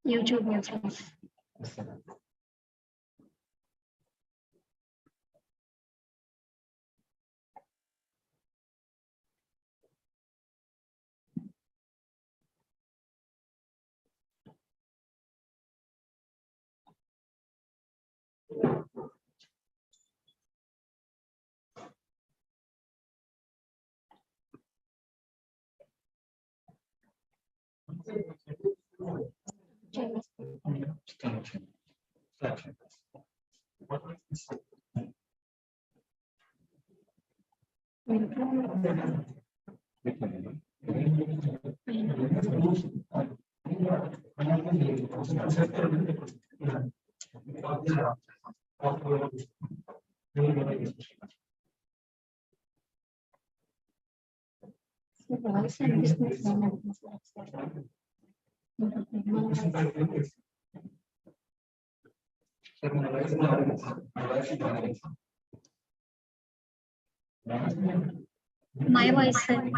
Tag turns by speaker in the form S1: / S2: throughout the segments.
S1: YouTube News. My voice, sir.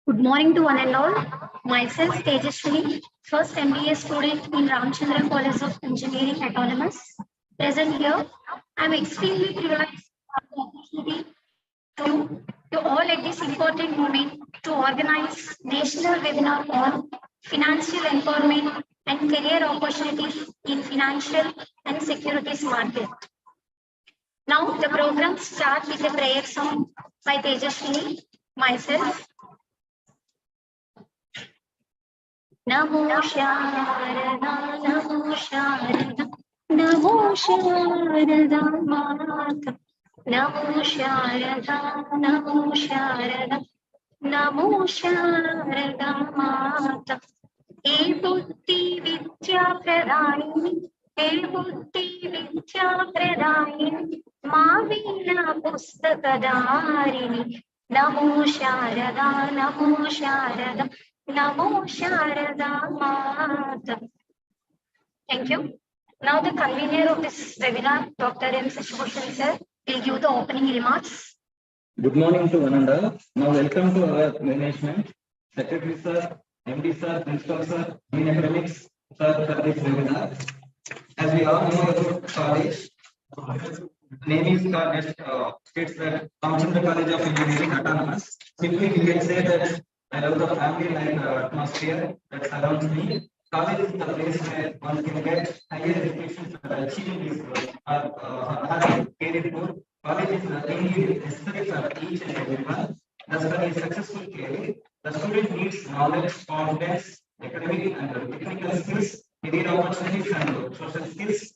S1: Good morning to one and all. Myself, Tejaswini, first MBA student in Ramachandra College of Engineering Autonomous. Present here, I am extremely privileged for the opportunity to all at this important moment to organize national webinar on financial empowerment and career opportunities in financial and securities market. Now the program starts with a prayer song by Tejaswini, myself. Namo Sharada, Namo Sharada, Namo Sharada Mata, Namo Sharada, Namo Sharada, Namo Sharada Mata. He Buddhi Vidya Pradayini, He Buddhi Vidya Pradayini, Mavina Pustakadarini, Namo Sharada, Namo Sharada, Namo Sharada Mata. Thank you. Now the convener of this webinar, Dr. M. Sashibhushan sir, will give the opening remarks.
S2: Good morning to one and all. Now welcome to our management, Secretary sir, MD sir, Principal sir, Dean Academics sir for this webinar. As we all know about college, name is states that Ramachandra College of Engineering Autonomous. Simply we can say that I love the family-like atmosphere that surrounds me. College is the place where one can get higher education for achieving his career goal. College is indeed necessary for each and everyone. Thus, for a successful career, the student needs knowledge, confidence, academic and technical skills, career opportunities, and social skills.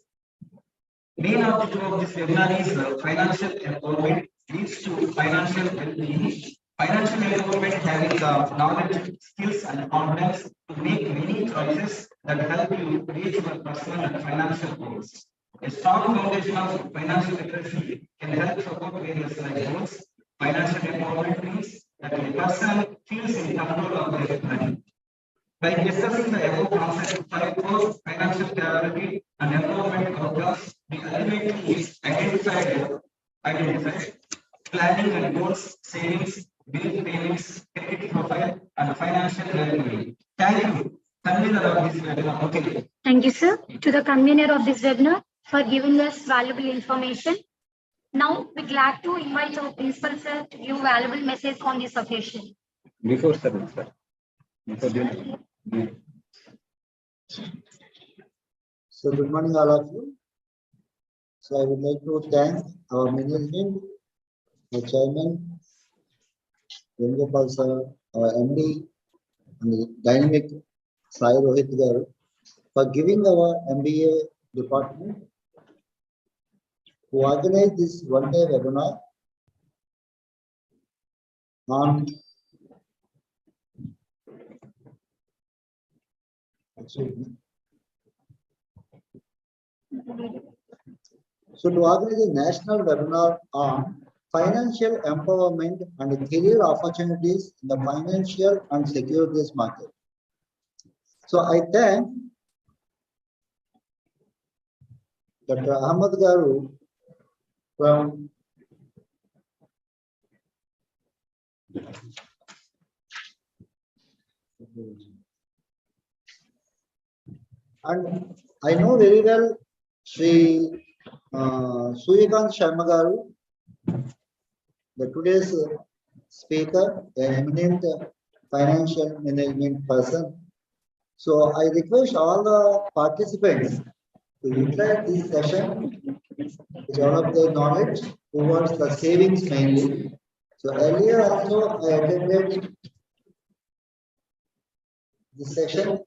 S2: Main objective of this webinar is financial empowerment leads to financial well-being. Financial empowerment having knowledge, skills, and confidence to make many choices that help you reach your personal and financial goals. A strong foundation of financial literacy can help support various life goals. Financial empowerment means that a person feels in control of their money. By discussing the above concepts, for financial stability and empowerment outcomes, we ultimately identify planning and goals, savings, bill payments, credit profile, and financial well-being. Thank you, convener of this webinar. Okay.
S1: Thank you, sir, to the convener of this webinar for giving us valuable information. Now, we're glad to invite our principal, sir, to give valuable message on this occasion.
S2: Before service, sir. Before dinner.
S3: So, good morning, all of you. So, I would like to thank our management, the chairman, Ramachandra sir, our MD, and the dynamic Sai Rohit Garu for giving our MBA department to organize this one-day webinar on so to organize a national webinar on financial empowerment and career opportunities in the financial and securities market. So I thank Dr. Ahmad Garu from and I know very well Sri Suryakant Sharma Garu, the today's speaker, an eminent financial management person. So I request all the participants to utilize this session to develop their knowledge towards the savings mainly. So earlier also I attended this session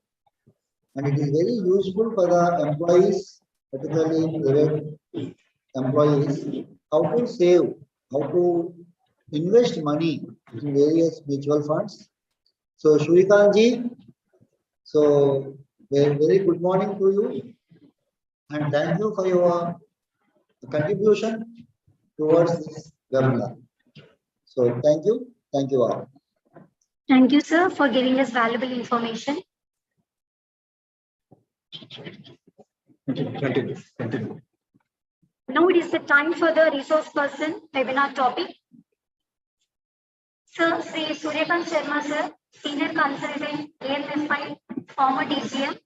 S3: and it is very useful for the employees, particularly private employees, how to save, how to invest money in various mutual funds. So Shurikanji, so very good morning to you and thank you for your contribution towards this webinar. So thank you all.
S1: Thank you, sir, for giving us valuable information.
S2: Continue.
S1: Now it is the time for the resource person webinar topic. Sir, Sri Suryakant Sharma, sir, Senior Consultant, AMFI, former DCM.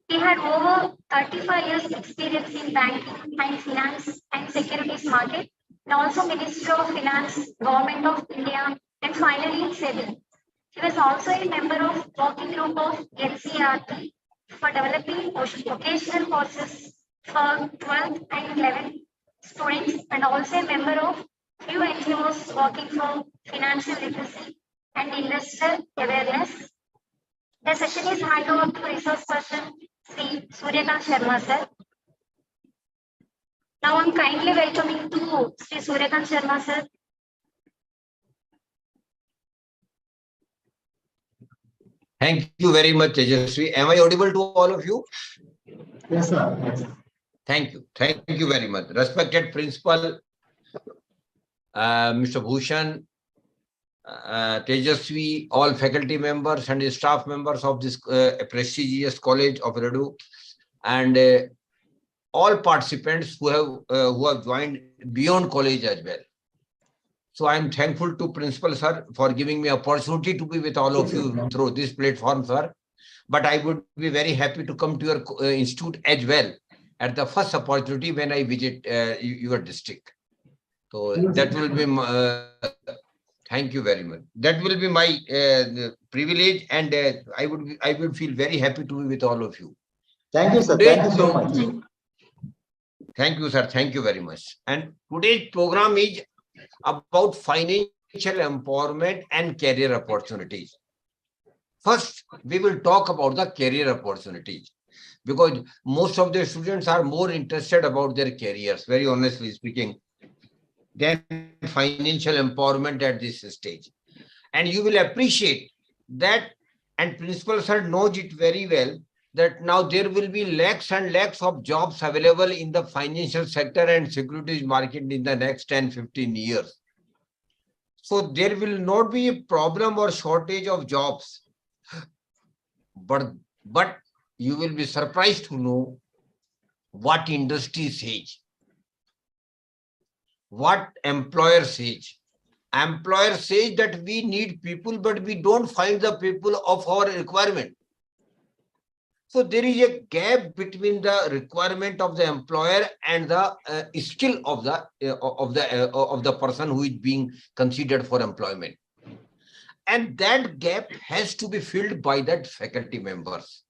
S1: He had over 35 years experience in banking and finance and securities market, and also Minister of Finance, Government of India, and finally in SEBI. He was also a member of working group of NCRT for developing vocational courses for 12th and 11th students, and also a member of few NGOs working for financial literacy and investor awareness. The session is handed over to resource person Sri Suryakant Sharma, sir. Now I'm kindly welcoming to Sri Suryakant Sharma, sir.
S4: Thank you very much, Tejasvi. Am I audible to all of you?
S2: Yes, sir. Yes.
S4: Thank you. Thank you very much. Respected Principal, Mr. Bhushan, Tejasvi, all faculty members and staff members of this prestigious College of Eluru, and all participants who have joined beyond college as well. So I am thankful to Principal, sir, for giving me opportunity to be with all of you through this platform, sir. But I would be very happy to come to your institute as well at the first opportunity when I visit your district. So that will be thank you very much. That will be my privilege, and I would feel very happy to be with all of you.
S3: Thank you, sir. Thank you so much.
S4: Thank you, sir. Thank you very much. And today's program is about financial empowerment and career opportunities. First, we will talk about the career opportunities because most of the students are more interested about their careers, very honestly speaking, than financial empowerment at this stage. And you will appreciate that, and Principal sir knows it very well, that now there will be lakhs and lakhs of jobs available in the financial sector and securities market in the next 10-15 years. So there will not be a problem or shortage of jobs. But you will be surprised to know what industry says, what employer says. Employer says that we need people, but we don't find the people of our requirement. So there is a gap between the requirement of the employer and the skill of the person who is being considered for employment. And that gap has to be filled by that faculty members.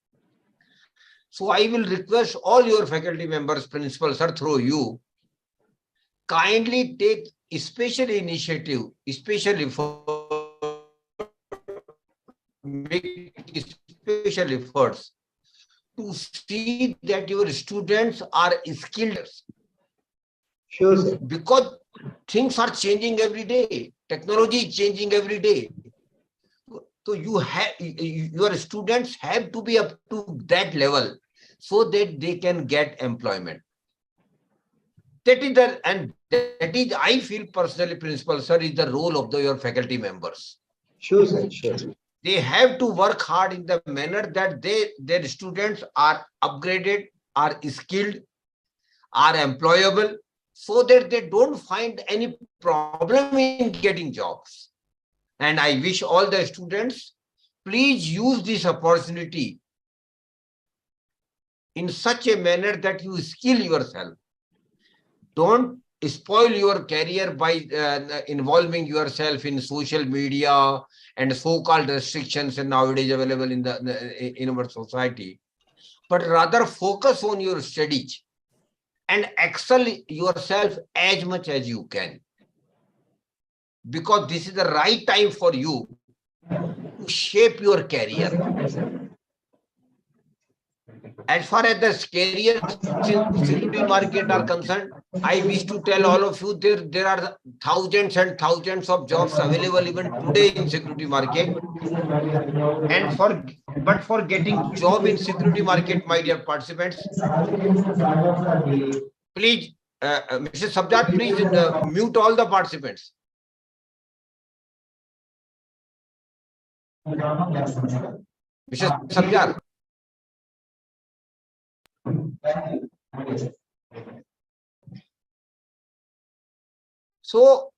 S4: So I will request all your faculty members, principals, sir, through you, kindly take special initiative, especially for make special efforts to see that your students are skilled.
S3: Sure, sir.
S4: Because things are changing every day. Technology is changing every day. So your students have to be up to that level so that they can get employment. That is I feel personally, Principal sir, is the role of your faculty members.
S3: Sure, sir. Sure.
S4: They have to work hard in the manner that their students are upgraded, are skilled, are employable, so that they don't find any problem in getting jobs. And I wish all the students, please use this opportunity in such a manner that you skill yourself. Don't spoil your career by involving yourself in social media and so-called restrictions and nowadays available in our society, but rather focus on your studies and excel yourself as much as you can, because this is the right time for you to shape your career. As far as the career in security market are concerned, I wish to tell all of you there are thousands and thousands of jobs available even today in security market. And for getting job in security market, my dear participants, please, Mr. Sabjar, please mute all the participants. Mr. Sabjar. So,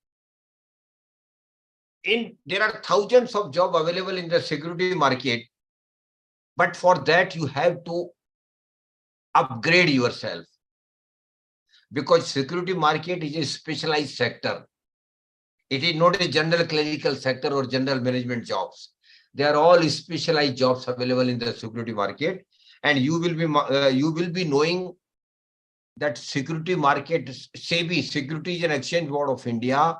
S4: there are thousands of jobs available in the security market, but for that you have to upgrade yourself, because security market is a specialized sector. It is not a general clerical sector or general management jobs. They are all specialized jobs available in the security market, and you will be knowing that security market, SEBI, Securities and Exchange Board of India,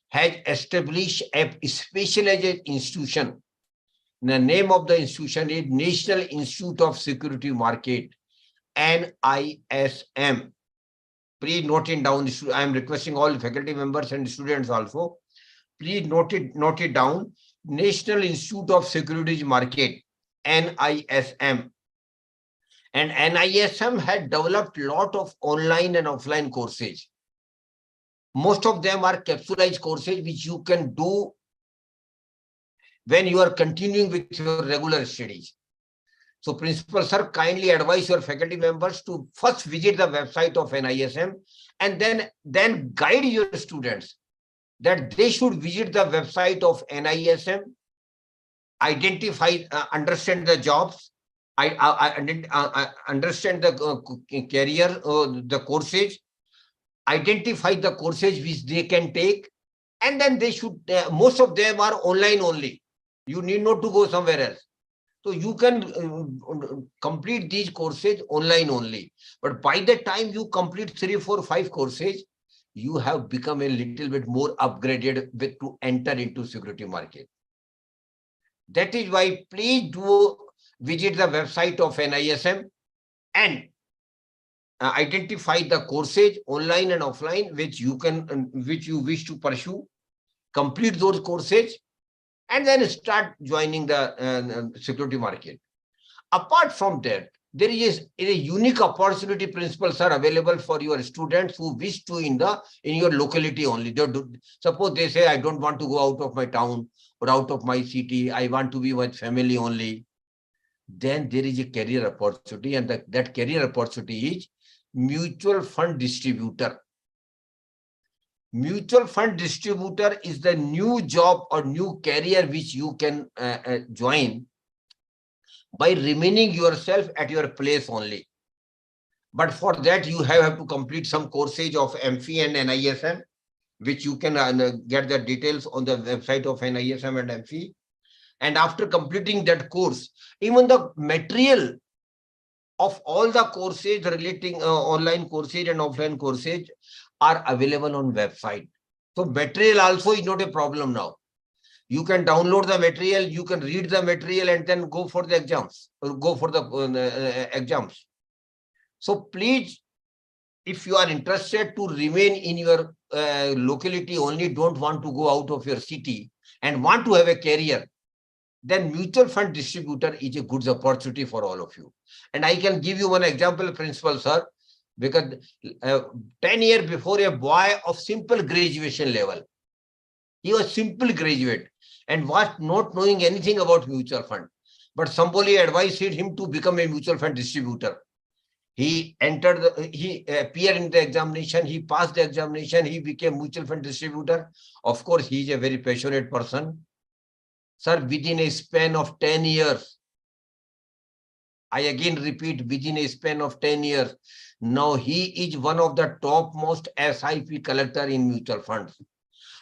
S4: has established a specialized institution. The name of the institution is National Institute of Security Market, NISM. Please note it down. I am requesting all faculty members and students also. Please note it down. National Institute of Securities Market, NISM. And NISM had developed a lot of online and offline courses. Most of them are capsulized courses which you can do when you are continuing with your regular studies. So Principal Sir, kindly advise your faculty members to first visit the website of NISM and then guide your students that they should visit the website of NISM, identify, understand the jobs, understand the career, the courses, identify the courses which they can take, and then they should, most of them are online only. You need not to go somewhere else. So you can complete these courses online only. But by the time you complete 3, 4, 5 courses, you have become a little bit more upgraded to enter into security market. That is why please do visit the website of NISM and identify the courses online and offline which you wish to pursue, complete those courses, and then start joining the security market. Apart from that, there is a unique opportunity, Principal Sir, available for your students who wish to in your locality only. Suppose they say, I don't want to go out of my town or out of my city, I want to be with family only. Then there is a career opportunity, and that career opportunity is mutual fund distributor. Mutual fund distributor is the new job or new career which you can join by remaining yourself at your place only. But for that, you have to complete some courses of AMFI and NISM, which you can get the details on the website of NISM and AMFI. And after completing that course, even the material of all the courses relating online courses and offline courses are available on website. So material also is not a problem now. You can download the material, you can read the material, and then go for the exams or go for the exams. So please, if you are interested to remain in your locality only, don't want to go out of your city and want to have a career, then mutual fund distributor is a good opportunity for all of you. And I can give you one example, Principal Sir, because 10 years before, a boy of simple graduation level, he was simple graduate and was not knowing anything about mutual fund. But somebody advised him to become a mutual fund distributor. He he appeared in the examination, he passed the examination, he became mutual fund distributor. Of course, he is a very passionate person. Sir, within a span of 10 years, I again repeat, within a span of 10 years, now he is one of the topmost SIP collector in mutual funds.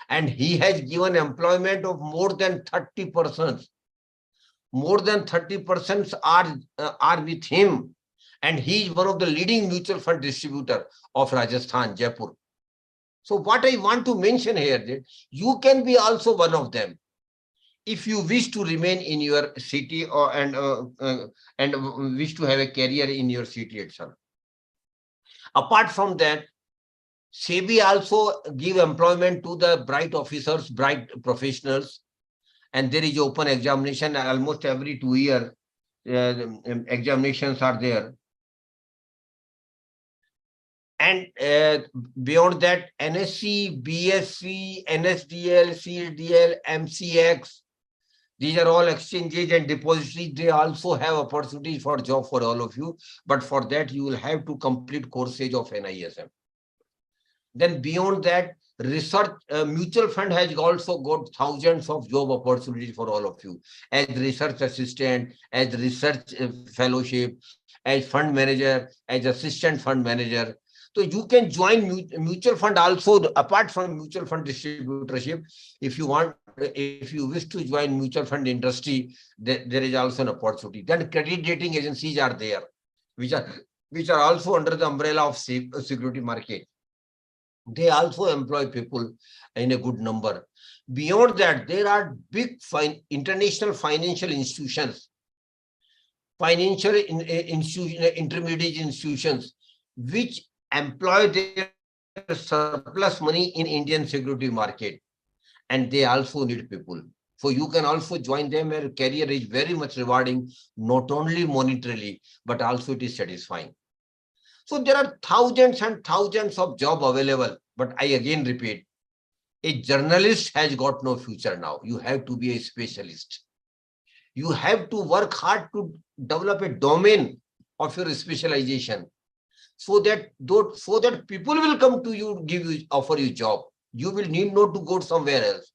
S4: And he has given employment of more than 30 persons. More than 30 persons are with him. And he is one of the leading mutual fund distributor of Rajasthan, Jaipur. So what I want to mention here, that you can be also one of them. If you wish to remain in your city and wish to have a career in your city itself. Apart from that, SEBI also give employment to the bright officers, bright professionals, and there is open examination almost every 2 years. Examinations are there. And beyond that, NSC, BSc, NSDL, CDL, MCX, these are all exchanges and depositories. They also have opportunities for job for all of you. But for that, you will have to complete courses of NISM. Then beyond that, research mutual fund has also got thousands of job opportunities for all of you, as research assistant, as research fellowship, as fund manager, as assistant fund manager. So you can join mutual fund also, apart from mutual fund distributorship. If you want, if you wish to join mutual fund industry, there is also an opportunity. Then credit rating agencies are there, which are also under the umbrella of security market. They also employ people in a good number. Beyond that, there are big international financial institutions, financial intermediate institutions, which employ their surplus money in Indian security market, and they also need people. So you can also join them, where career is very much rewarding, not only monetarily, but also it is satisfying. So there are thousands and thousands of jobs available. But I again repeat, a journalist has got no future now. You have to be a specialist. You have to work hard to develop a domain of your specialization, so that people will come to you, offer you job. You will need not to go somewhere else.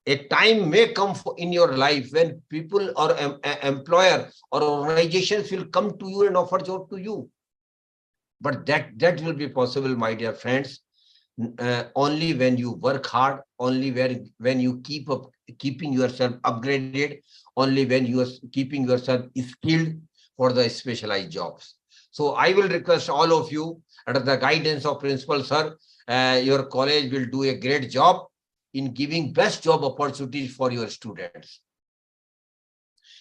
S4: A time may come in your life when people or employer or organizations will come to you and offer job to you. But that will be possible, my dear friends, only when you work hard, only when you keeping yourself upgraded, only when you are keeping yourself skilled for the specialized jobs. So I will request all of you, under the guidance of Principal Sir, your college will do a great job in giving best job opportunities for your students.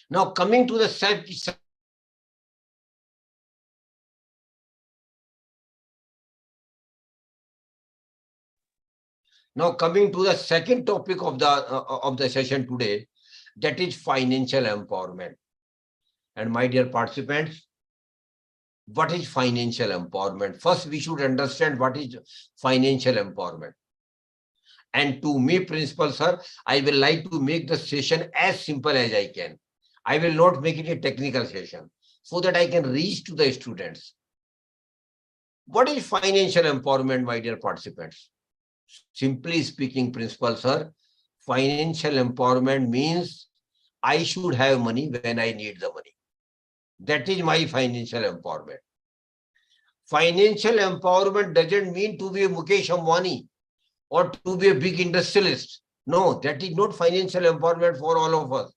S4: Now coming to the second topic of the session today, that is financial empowerment. And my dear participants, what is financial empowerment? First, we should understand what is financial empowerment. And to me, Principal Sir, I will like to make the session as simple as I can. I will not make it a technical session, so that I can reach to the students. What is financial empowerment, my dear participants? Simply speaking, Principal Sir, financial empowerment means I should have money when I need the money. That is my financial empowerment. Financial empowerment doesn't mean to be a Mukesh Ambani or to be a big industrialist. No, that is not financial empowerment for all of us.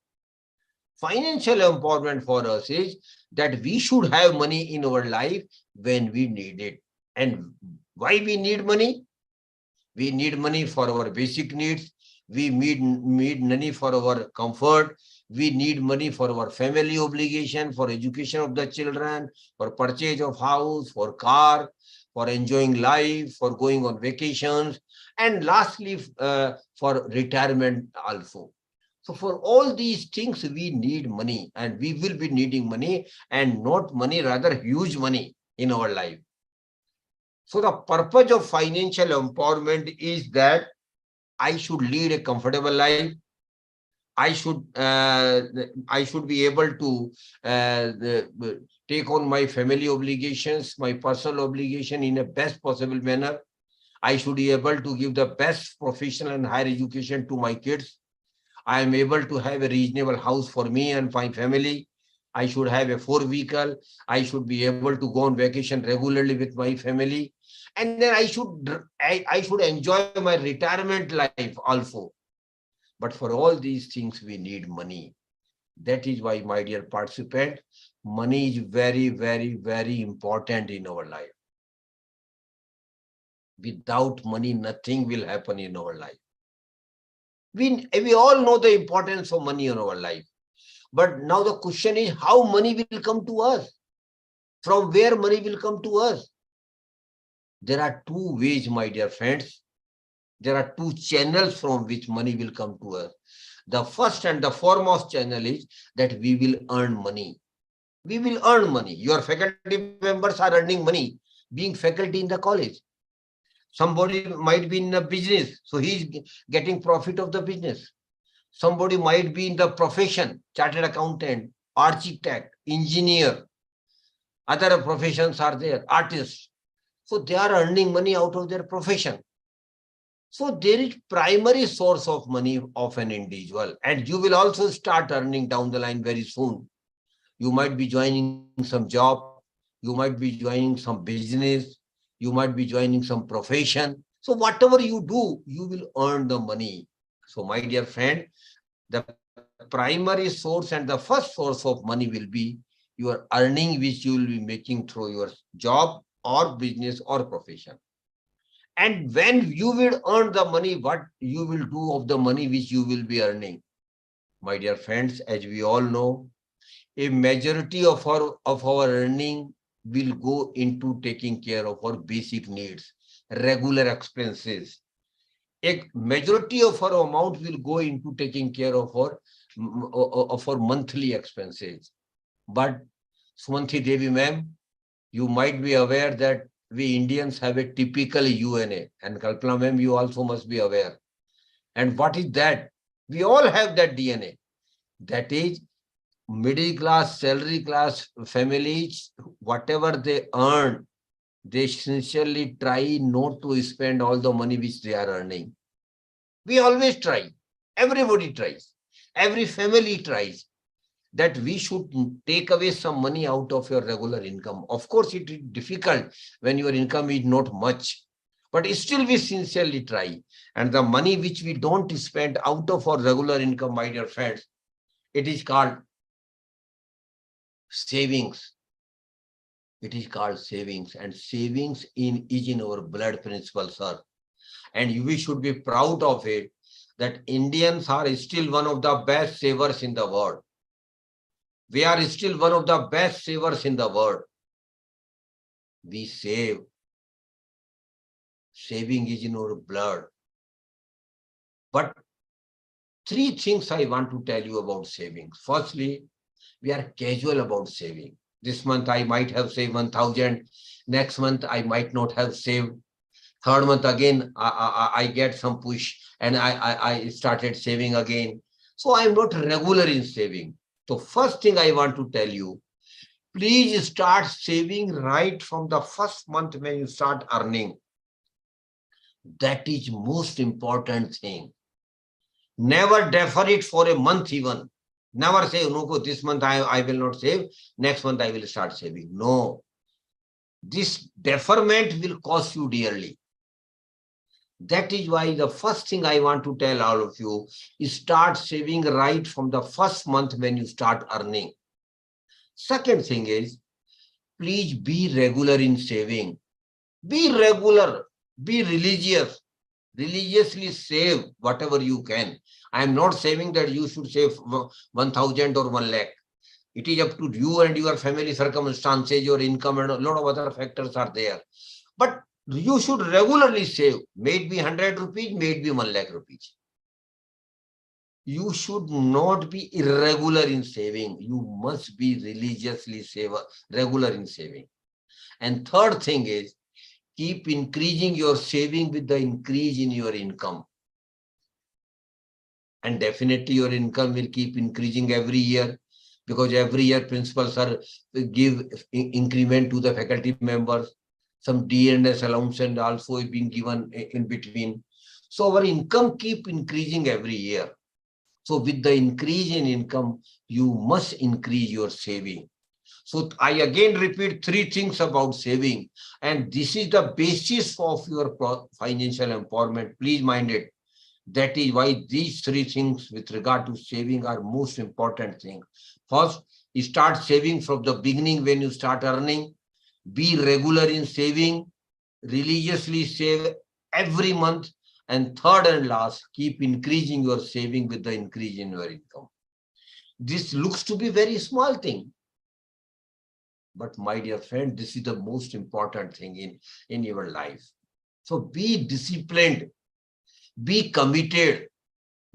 S4: Financial empowerment for us is that we should have money in our life when we need it. And why we need money? We need money for our basic needs. We need money for our comfort. We need money for our family obligation, for education of the children, for purchase of house, for car, for enjoying life, for going on vacations, and lastly, for retirement also. So for all these things, we need money, and we will be needing money, and not money, rather huge money in our life. So the purpose of financial empowerment is that I should lead a comfortable life. I should be able to take on my family obligations, my personal obligation in a best possible manner. I should be able to give the best professional and higher education to my kids. I am able to have a reasonable house for me and my family. I should have a 4-vehicle. I should be able to go on vacation regularly with my family. And then I should enjoy my retirement life also. But for all these things, we need money. That is why, my dear participant, money is very, very, very important in our life. Without money, nothing will happen in our life. We all know the importance of money in our life. But now the question is, how money will come to us? From where money will come to us? There are two ways, my dear friends. There are two channels from which money will come to us. The first and the foremost channel is that we will earn money. We will earn money. Your faculty members are earning money being faculty in the college. Somebody might be in a business, so he's getting profit of the business. Somebody might be in the profession, chartered accountant, architect, engineer. Other professions are there, artists. So they are earning money out of their profession. So there is primary source of money of an individual, and you will also start earning down the line very soon. You might be joining some job, you might be joining some business, you might be joining some profession. So whatever you do, you will earn the money. So my dear friend, the primary source and the first source of money will be your earning, which you will be making through your job or business or profession. And when you will earn the money, what you will do of the money which you will be earning? My dear friends, as we all know, a majority of our earning will go into taking care of our basic needs, regular expenses. A majority of our amount will go into taking care of our monthly expenses. But Sumanthi Devi ma'am, you might be aware that we Indians have a typical UNA, and Kalpana ma'am, you also must be aware. And what is that? We all have that DNA. That is, middle class, salary class families, whatever they earn, they sincerely try not to spend all the money which they are earning. We always try. Everybody tries. Every family tries that we should take away some money out of your regular income. Of course, it is difficult when your income is not much, but still we sincerely try. And the money which we don't spend out of our regular income, my dear friends, it is called savings. It is called savings, and savings is in our blood principle, sir. And we should be proud of it that Indians are still one of the best savers in the world. We are still one of the best savers in the world. We save. Saving is in our blood. But three things I want to tell you about savings. Firstly, we are casual about saving. This month I might have saved 1,000. Next month I might not have saved. Third month again, I get some push and I started saving again. So I'm not regular in saving. So first thing I want to tell you, please start saving right from the first month when you start earning. That is most important thing. Never defer it for a month even. Never say, no, this month I will not save. Next month I will start saving. No. This deferment will cost you dearly. That is why the first thing I want to tell all of you is start saving right from the first month when you start earning. Second thing is, please be regular in saving. Be regular, be religious. Religiously save whatever you can. I am not saying that you should save 1,000 or 1 lakh. It is up to you and your family circumstances, your income, and a lot of other factors are there. But you should regularly save. May it be 100 rupees, may it be 1 lakh rupees. You should not be irregular in saving. You must be religiously regular in saving. And third thing is, keep increasing your saving with the increase in your income. And definitely your income will keep increasing every year, because every year principals are give increment to the faculty members. Some D&S allowance and also is being given in between. So our income keep increasing every year. So with the increase in income, you must increase your saving. So I again repeat three things about saving, and this is the basis of your financial empowerment. Please mind it. That is why these three things with regard to saving are most important things. First, you start saving from the beginning when you start earning. Be regular in saving. Religiously save every month. And third and last, keep increasing your saving with the increase in your income. This looks to be very small thing. But my dear friend, this is the most important thing in your life. So be disciplined, be committed,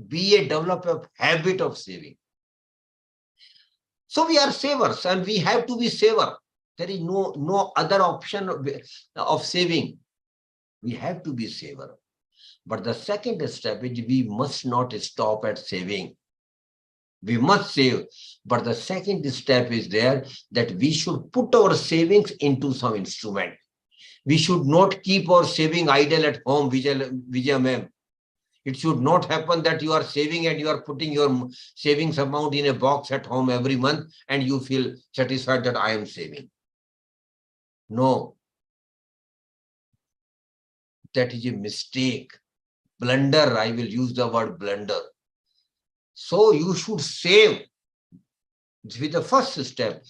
S4: develop a habit of saving. So we are savers and we have to be saver. There is no other option of saving. We have to be saver. But the second step is we must not stop at saving. We must save. But the second step is there that we should put our savings into some instrument. We should not keep our saving idle at home, Vijay ma'am. It should not happen that you are saving and you are putting your savings amount in a box at home every month and you feel satisfied that I am saving. No. That is a mistake. Blunder. I will use the word blunder. So you should save with the first step.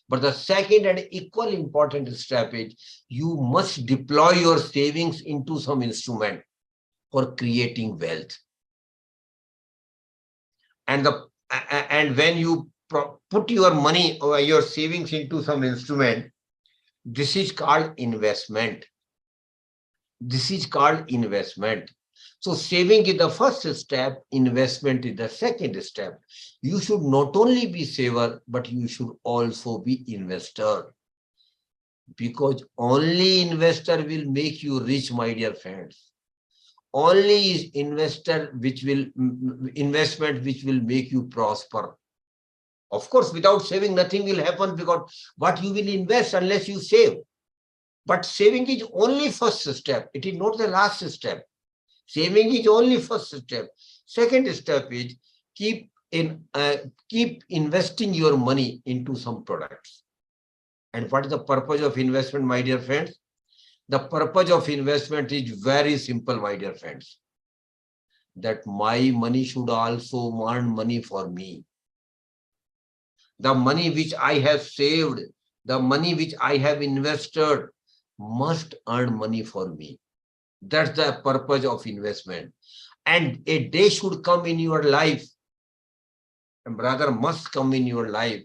S4: But the second and equally important step is you must deploy your savings into some instrument for creating wealth. And when you put your money or your savings into some instrument, this is called investment. This is called investment. So saving is the first step, investment is the second step. You should not only be saver, but you should also be investor. Because only investor will make you rich, my dear friends. Only investment which will make you prosper. Of course, without saving, nothing will happen, because what you will invest unless you save. But saving is only first step. It is not the last step. Saving is only first step. Second step is keep investing your money into some products. And what is the purpose of investment, my dear friends? The purpose of investment is very simple, my dear friends. That my money should also earn money for me. The money which I have saved, the money which I have invested must earn money for me. That's the purpose of investment. And a day should come in your life, and rather must come in your life,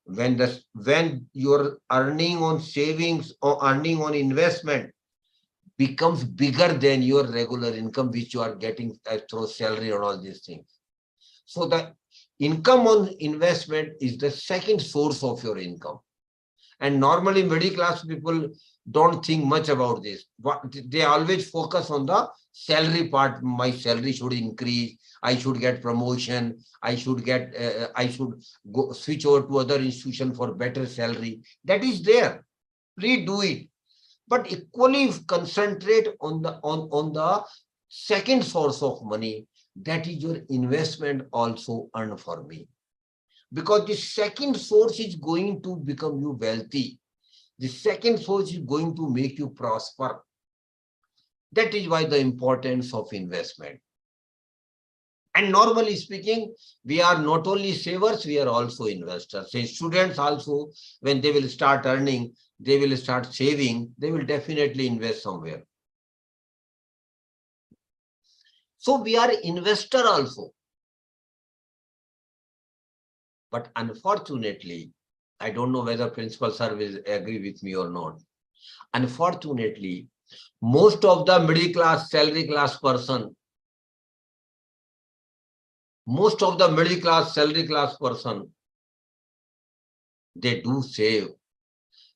S4: when your earning on savings or earning on investment becomes bigger than your regular income, which you are getting through salary or all these things. So the income on investment is the second source of your income. And normally middle class people don't think much about this. They always focus on the salary part. My salary should increase. I should get promotion. I should go switch over to other institution for better salary. That is there. Please do it. But equally concentrate on the second source of money. That is your investment also earn for me. Because the second source is going to become you wealthy. The second source is going to make you prosper. That is why the importance of investment. And normally speaking, we are not only savers, we are also investors. So students also, when they will start earning, they will start saving, they will definitely invest somewhere. So we are investor also. But unfortunately, I don't know whether principal sir will agree with me or not. Unfortunately, most of the middle class, salary class person, they do save,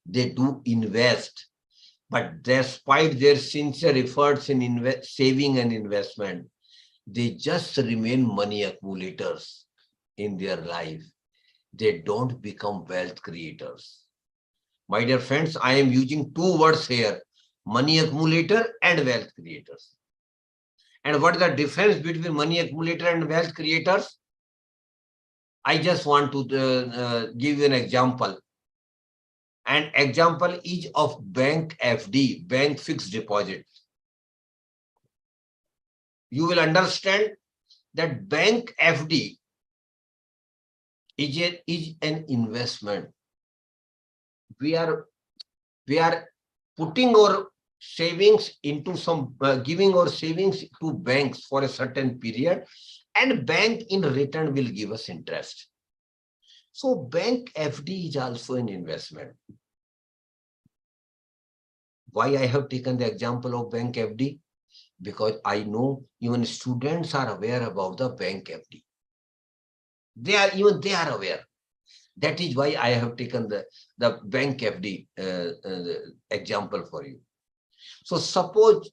S4: they do invest, but despite their sincere efforts in saving and investment, they just remain money accumulators in their life. They don't become wealth creators. My dear friends, I am using two words here, money accumulator and wealth creators. And what is the difference between money accumulator and wealth creators? I just want to give you an example. An example is of bank FD, bank fixed deposit. You will understand that bank FD is an investment. We are putting our savings into some, giving our savings to banks for a certain period, and bank in return will give us interest. So bank FD is also an investment. Why I have taken the example of bank FD? Because I know even students are aware about the bank FD. They are aware. That is why I have taken the bank FD example for you. So suppose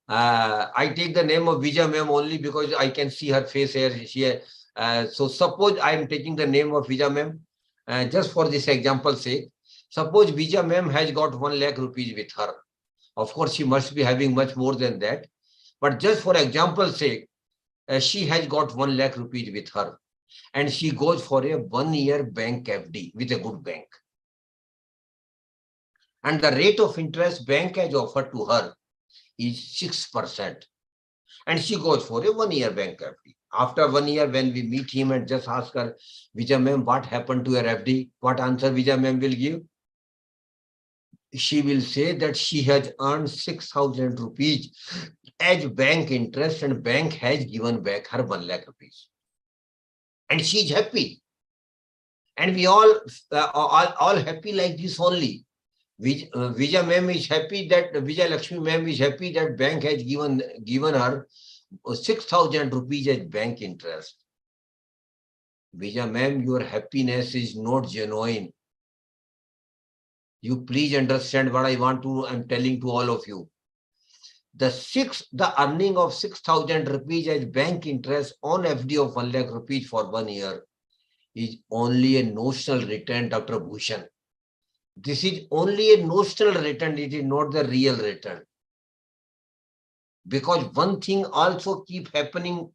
S4: I take the name of Vijay ma'am only because I can see her face here. So suppose I am taking the name of Vijay ma'am just for this example sake. Suppose Vijay ma'am has got 1 lakh rupees with her. Of course, she must be having much more than that. But just for example's sake, she has got 1 lakh rupees with her. And she goes for a 1-year bank FD with a good bank. And the rate of interest bank has offered to her is 6%. And she goes for a 1-year bank FD. After 1 year, when we meet him and just ask her, Vijay ma'am, what happened to your FD? What answer Vijay ma'am will give? She will say that she has earned 6,000 rupees as bank interest and bank has given back her 1 lakh rupees. And she is happy. And we all happy like this only. Vijay ma'am is happy that Vijay Lakshmi ma'am is happy that bank has given her 6,000 rupees as bank interest. Vijay ma'am, your happiness is not genuine. You please understand what I'm telling to all of you. The earning of 6,000 rupees as bank interest on FD of 1 lakh rupees for 1 year is only a notional return, Dr. Bhushan. This is only a notional return. It is not the real return. Because one thing also keep happening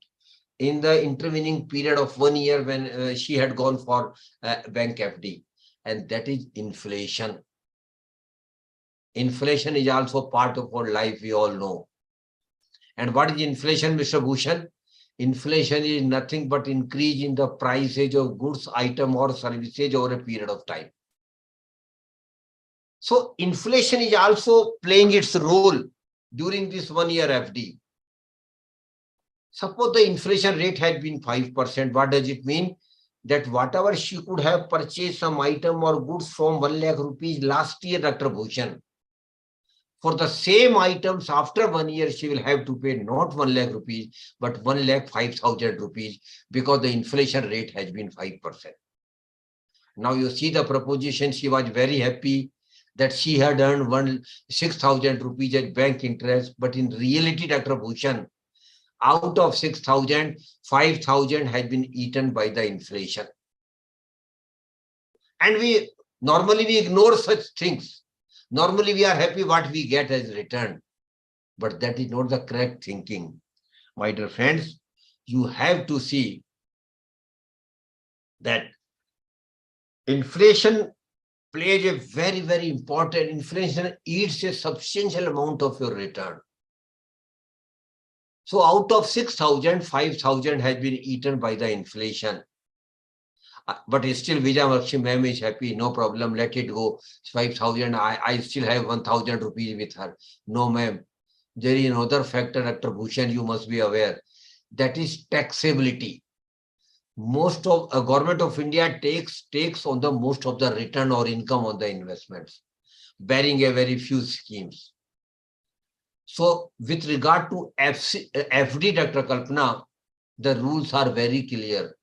S4: in the intervening period of 1 year when she had gone for bank FD, and that is inflation. Inflation is also part of our life, we all know. And what is inflation, Mr. Bhushan? Inflation is nothing but increase in the prices of goods, item or services over a period of time. So inflation is also playing its role during this 1 year FD. Suppose the inflation rate had been 5%. What does it mean? That whatever she could have purchased some item or goods from 1 lakh rupees last year, Dr. Bhushan, for the same items after 1 year, she will have to pay not 1 lakh rupees, but 1 lakh 5,000 rupees because the inflation rate has been 5%. Now you see the proposition, she was very happy that she had earned 6,000 rupees at bank interest, but in reality, Dr. Bhushan, out of 6,000, 5,000 has been eaten by the inflation. And we normally ignore such things. Normally, we are happy what we get as return, but that is not the correct thinking. My dear friends, you have to see that inflation plays a very, very important, inflation eats a substantial amount of your return. So out of 6,000, 5,000 has been eaten by the inflation. But still Vijay Lakshmi ma'am is happy, no problem, let it go. 5,000, I still have 1,000 rupees with her. No, ma'am. There is another factor, Dr. Bhushan, you must be aware. That is taxability. Most of government of India takes on the most of the return or income on the investments, barring a very few schemes. So with regard to FD, Dr. Kalpana, the rules are very clear.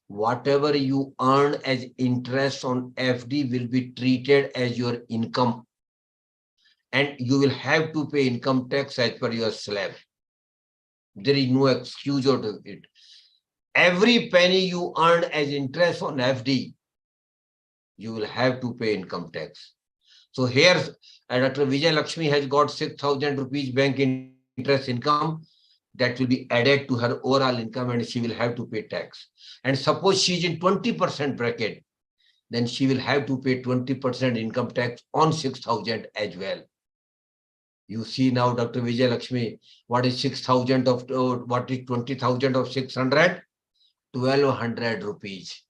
S4: Whatever you earn as interest on FD will be treated as your income. And you will have to pay income tax as per your slab. There is no excuse out of it. Every penny you earn as interest on FD, you will have to pay income tax. So here, Dr. Vijay Lakshmi has got 6,000 rupees bank interest income that will be added to her overall income and she will have to pay tax. And suppose she is in 20% bracket, then she will have to pay 20% income tax on 6,000 as well. You see now, Dr. Vijay Lakshmi, what is 6,000 of, what is 20,000 of 600? 1,200 rupees.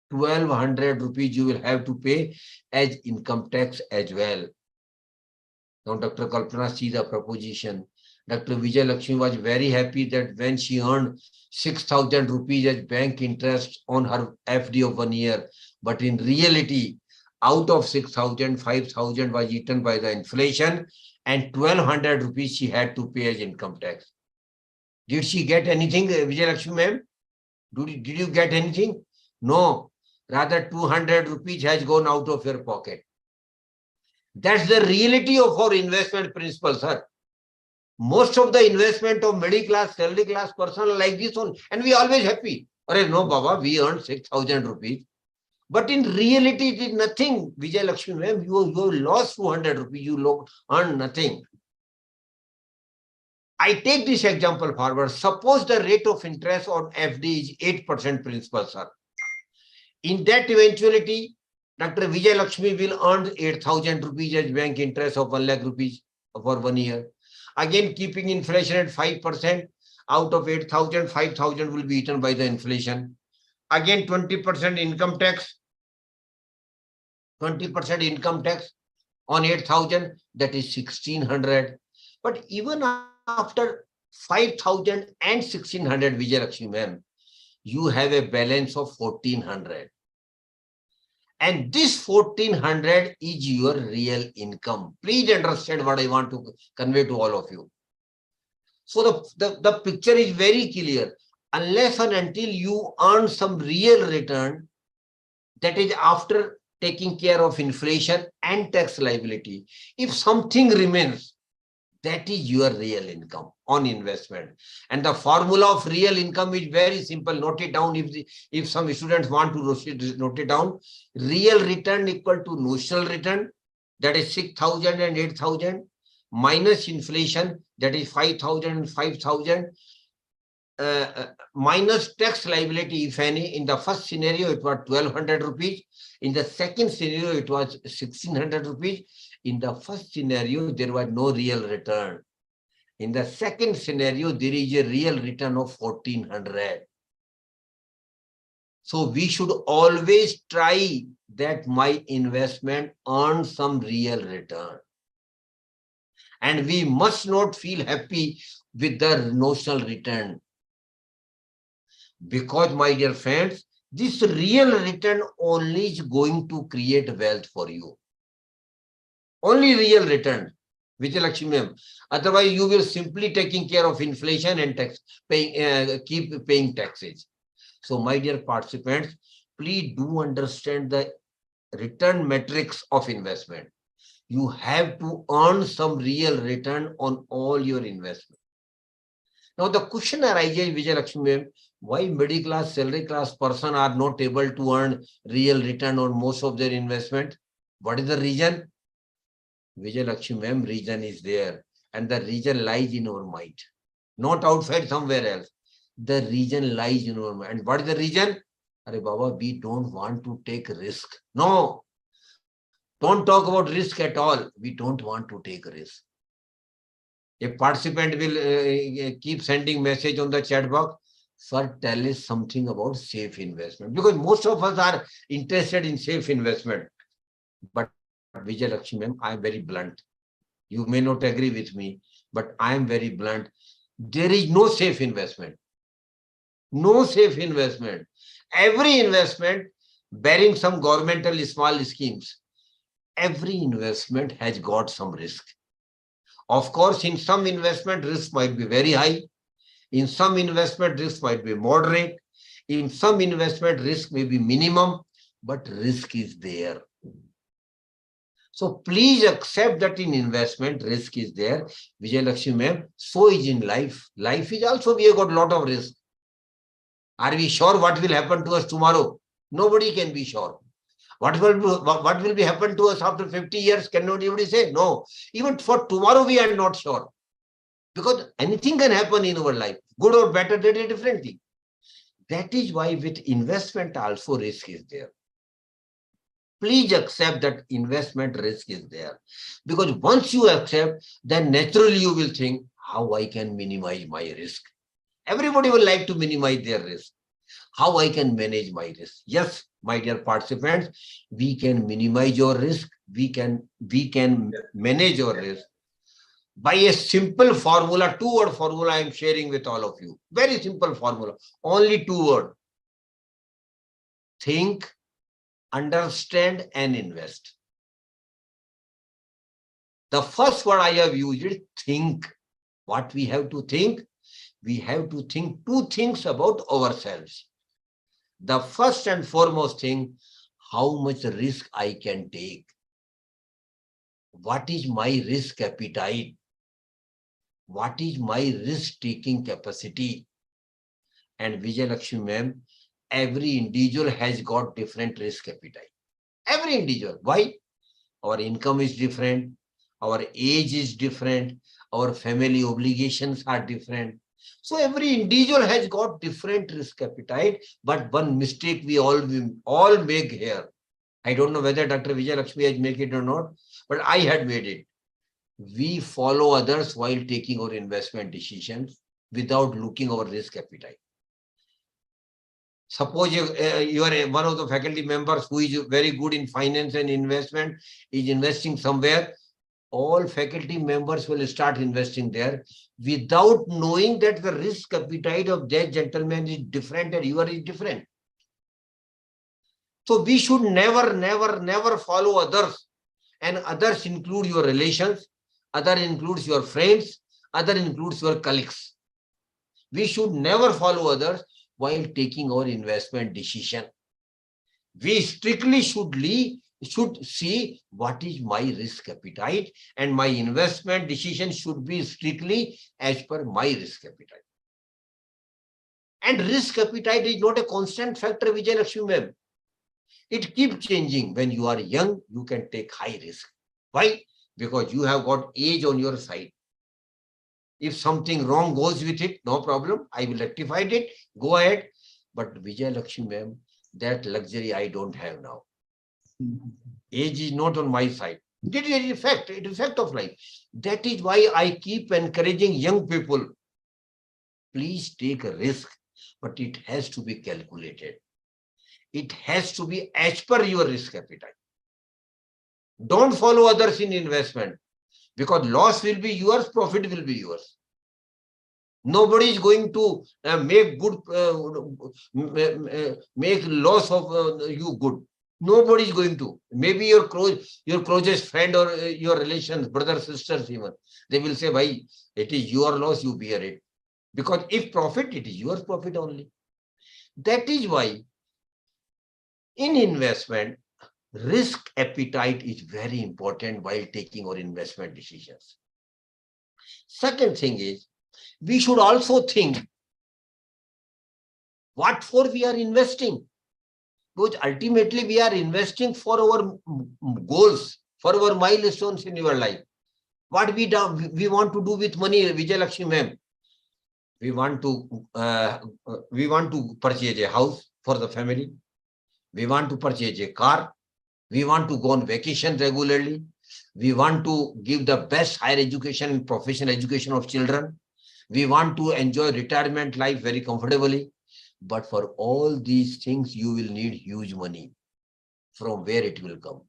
S4: 1,200 rupees you will have to pay as income tax as well. Now, Dr. Kalpana sees the proposition. Dr. Vijay Lakshmi was very happy that when she earned 6,000 rupees as bank interest on her FD of 1 year, but in reality, out of 6,000, 5,000 was eaten by the inflation and 1,200 rupees she had to pay as income tax. Did she get anything, Vijay Lakshmi ma'am? Did you get anything? No. Rather, 200 rupees has gone out of your pocket. That's the reality of our investment principle, sir. Most of the investment of middle class, salary class person are like this one. And we always happy. Arey, no, Baba, we earned 6,000 rupees. But in reality, it is nothing. Vijay Lakshmi, ma'am, you lost 200 rupees. You earned nothing. I take this example forward. Suppose the rate of interest on FD is 8% principal, sir. In that eventuality, Dr. Vijay Lakshmi will earn 8,000 rupees as bank interest of 1 lakh rupees for 1 year. Again, keeping inflation at 5%, out of 8,000, 5,000 will be eaten by the inflation. Again, 20% income tax. 20% income tax on 8,000, that is 1,600. But even after 5,000 and 1,600, Vijay Lakshmi ma'am, you have a balance of 1,400. And this 1,400 is your real income. Please understand what I want to convey to all of you. So the picture is very clear. Unless and until you earn some real return, that is after taking care of inflation and tax liability, if something remains, that is your real income on investment. And the formula of real income is very simple. Note it down if some students want to note it down. Real return equal to notional return, that is 6,000 and 8,000, minus inflation, that is 5,000 and 5,000, minus tax liability, if any. In the first scenario, it was 1,200 rupees. In the second scenario, it was 1,600 rupees. In the first scenario, there was no real return. In the second scenario, there is a real return of 1,400. So we should always try that my investment earns some real return. And we must not feel happy with the notional return. Because, my dear friends, this real return only is going to create wealth for you. Only real return, Vijay Lakshmi ma'am. Otherwise, you will simply taking care of inflation and tax, keep paying taxes. So, my dear participants, please do understand the return metrics of investment. You have to earn some real return on all your investment. Now, the question arises, Vijay Lakshmi ma'am, why middle class, salary class person are not able to earn real return on most of their investment? What is the reason? Vijay Lakshmi ma'am, reason is there. And the reason lies in our mind. Not outside somewhere else. The reason lies in our mind. And what is the reason? Arey Baba, we don't want to take risk. No. Don't talk about risk at all. We don't want to take risk. A participant will keep sending message on the chat box. Sir, tell us something about safe investment. Because most of us are interested in safe investment. But Vijay Lakshmi ma'am, I am very blunt. You may not agree with me, but I am very blunt. There is no safe investment. No safe investment. Every investment bearing some governmental small schemes, every investment has got some risk. Of course, in some investment, risk might be very high. In some investment, risk might be moderate. In some investment, risk may be minimum, but risk is there. So please accept that in investment, risk is there. Vijay Lakshmi ma'am, so is in life. Life is also, we have got a lot of risk. Are we sure what will happen to us tomorrow? Nobody can be sure. What will be happen to us after 50 years? Can nobody say? No. Even for tomorrow, we are not sure. Because anything can happen in our life. Good or better, that is a different thing. That is why with investment also risk is there. Please accept that investment risk is there. Because once you accept, then naturally you will think how I can minimize my risk. Everybody will like to minimize their risk. How I can manage my risk? Yes, my dear participants, we can minimize your risk. We can manage your risk by a simple formula, 2-word formula I am sharing with all of you. Very simple formula, only 2 words. Think, understand, and invest. The first word I have used is think. What we have to think? We have to think 2 things about ourselves. The first and foremost thing, how much risk I can take. What is my risk appetite? What is my risk-taking capacity? And Vijay Lakshmi ma'am, every individual has got different risk appetite. Every individual. Why? Our income is different. Our age is different. Our family obligations are different. So every individual has got different risk appetite. But one mistake we all make here. I don't know whether Dr. Vijay Lakshmi has made it or not, but I had made it. We follow others while taking our investment decisions without looking our risk appetite. Suppose you are one of the faculty members who is very good in finance and investment, is investing somewhere. All faculty members will start investing there without knowing that the risk appetite of that gentleman is different and yours is different. So we should never follow others. And others include your relations, other includes your friends, other includes your colleagues. We should never follow others while taking our investment decision. We strictly should see what is my risk appetite, and my investment decision should be strictly as per my risk appetite. And risk appetite is not a constant factor, Vijay Lakshmi ma'am. It keeps changing. When you are young, you can take high risk. Why? Because you have got age on your side. If something wrong goes with it, no problem. I will rectify it. Go ahead. But Vijay Lakshmi ma'am, that luxury I don't have now. Age is not on my side. It is an effect. It is an effect of life. That is why I keep encouraging young people. Please take a risk, but it has to be calculated. It has to be as per your risk appetite. Don't follow others in investment, because loss will be yours, profit will be yours. Nobody is going to make loss of you good. Nobody is going to. Maybe your closest friend or your relations, brothers, sisters even, they will say, "Bhai, it is your loss, you bear it." Because if profit, it is your profit only. That is why in investment, risk appetite is very important while taking our investment decisions. Second thing is, we should also think what for we are investing. Because ultimately we are investing for our goals, for our milestones in your life. What we want to do with money, Vijay Lakshmi ma'am? We want to purchase a house for the family. We want to purchase a car. We want to go on vacation regularly. We want to give the best higher education and professional education of children. We want to enjoy retirement life very comfortably. But for all these things, you will need huge money. From where it will come?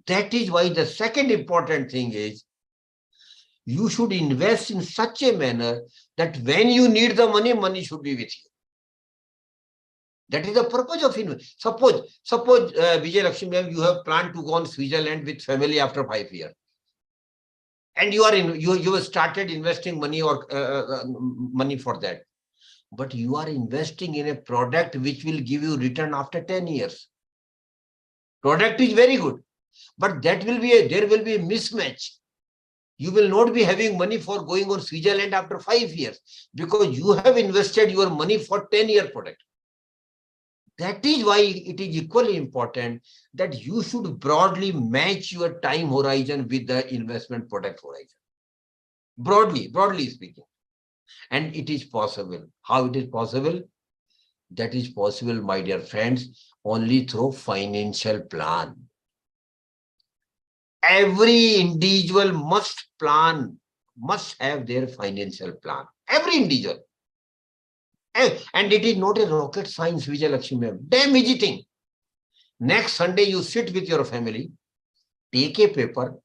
S4: That is why the second important thing is, you should invest in such a manner that when you need the money, money should be with you. That is the purpose of investment. Suppose Vijay Lakshmi ma'am, you have planned to go on Switzerland with family after 5 years. And you have started investing money or money for that. But you are investing in a product which will give you return after 10 years. Product is very good. But there will be a mismatch. You will not be having money for going on Switzerland after 5 years because you have invested your money for 10-year product. That is why it is equally important that you should broadly match your time horizon with the investment product horizon. Broadly speaking. And it is possible. How it is possible? That is possible, my dear friends, only through financial plan. Every individual must have their financial plan. Every individual. And it is not a rocket science, Vijay Lakshmi ma'am. Damn easy thing. Next Sunday, you sit with your family, take a paper.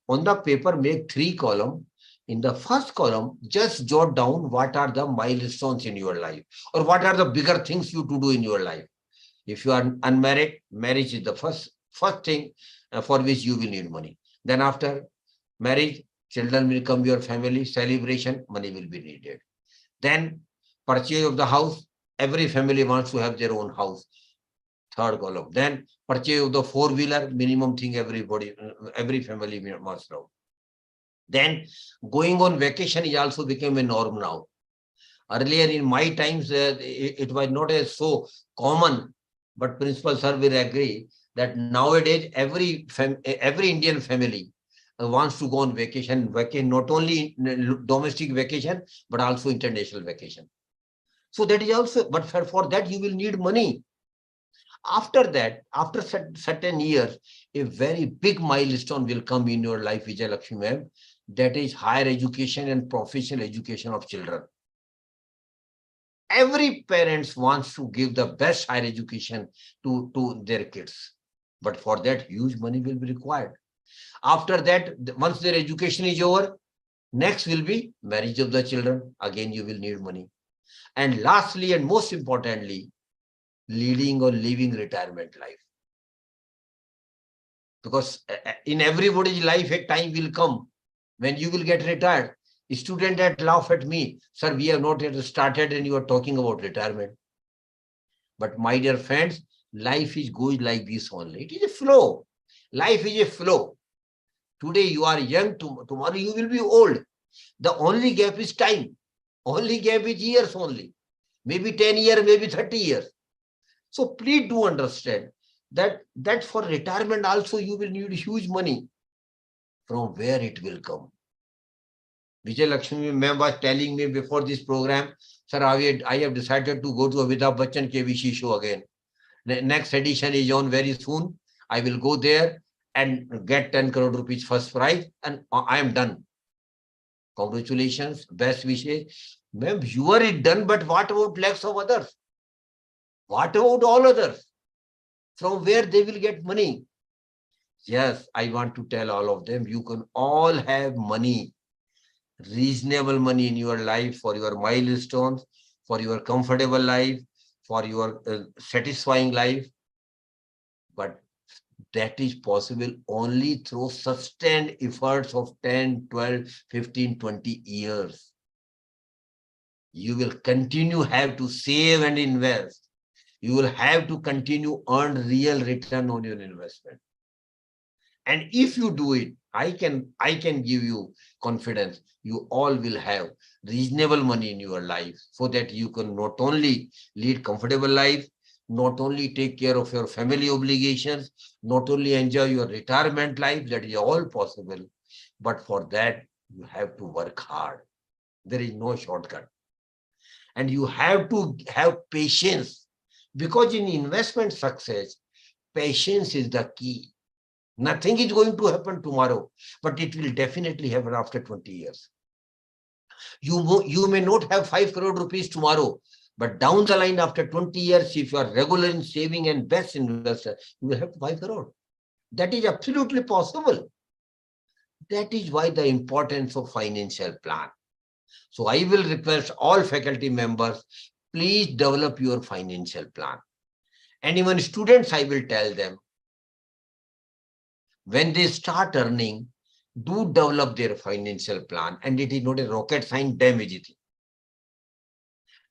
S4: On the paper, make 3 columns. In the first column, just jot down what are the milestones in your life or what are the bigger things you to do in your life. If you are unmarried, marriage is the first thing for which you will need money. Then after marriage, children will come, your family, celebration, money will be needed. Then purchase of the house, every family wants to have their own house. Third column. Then purchase of the 4-wheeler, minimum thing every family must know. Then going on vacation is also became a norm now. Earlier in my times, it was not as so common, but Principal Sir will agree that nowadays every Indian family wants to go on vacation, not only domestic vacation, but also international vacation. So that is also, but for that you will need money. After that, after certain years, a very big milestone will come in your life, Vijay Lakshmi ma'am. That is higher education and professional education of children. Every parent wants to give the best higher education to their kids. But for that, huge money will be required. After that, once their education is over, next will be marriage of the children. Again, you will need money. And lastly, and most importantly, leading or living retirement life. Because in everybody's life, a time will come when you will get retired. A student that laugh at me, sir, we have not yet started and you are talking about retirement. But my dear friends, life is going like this only. It is a flow. Life is a flow. Today you are young, tomorrow you will be old. The only gap is time. Only gap is years only. Maybe 10 years, maybe 30 years. So please do understand that for retirement also you will need huge money. From where it will come? Vijay Lakshmi ma'am was telling me before this program, sir, I have decided to go to Amitabh Bachchan KBC show again. The next edition is on very soon. I will go there and get 10 crore rupees first prize and I am done. Congratulations, best wishes. Ma'am, you are it done, but what about lakhs of others? What about all others? From where they will get money? Yes, I want to tell all of them, you can all have money, reasonable money in your life for your milestones, for your comfortable life, for your satisfying life. But that is possible only through sustained efforts of 10, 12, 15, 20 years. You will continue have to save and invest. You will have to continue earn real return on your investment. And if you do it, I can give you confidence. You all will have reasonable money in your life so that you can not only lead comfortable life, not only take care of your family obligations, not only enjoy your retirement life, that is all possible. But for that, you have to work hard. There is no shortcut. And you have to have patience, because in investment success, patience is the key. Nothing is going to happen tomorrow, but it will definitely happen after 20 years. You may not have 5 crore rupees tomorrow, but down the line after 20 years, if you are regular in saving and best investor, you will have 5 crore. That is absolutely possible. That is why the importance of financial plan. So I will request all faculty members, please develop your financial plan. And even students, I will tell them, when they start earning, do develop their financial plan, and it is not a rocket science damage.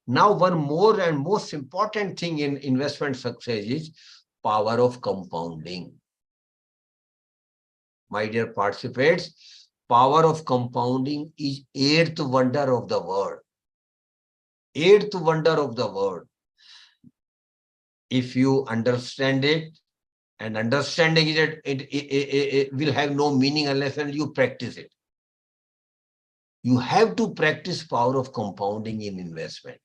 S4: Now, one more and most important thing in investment success is power of compounding. My dear participants, power of compounding is eighth wonder of the world. Eighth wonder of the world. If you understand it, and understanding it will have no meaning unless you practice it. You have to practice power of compounding in investment.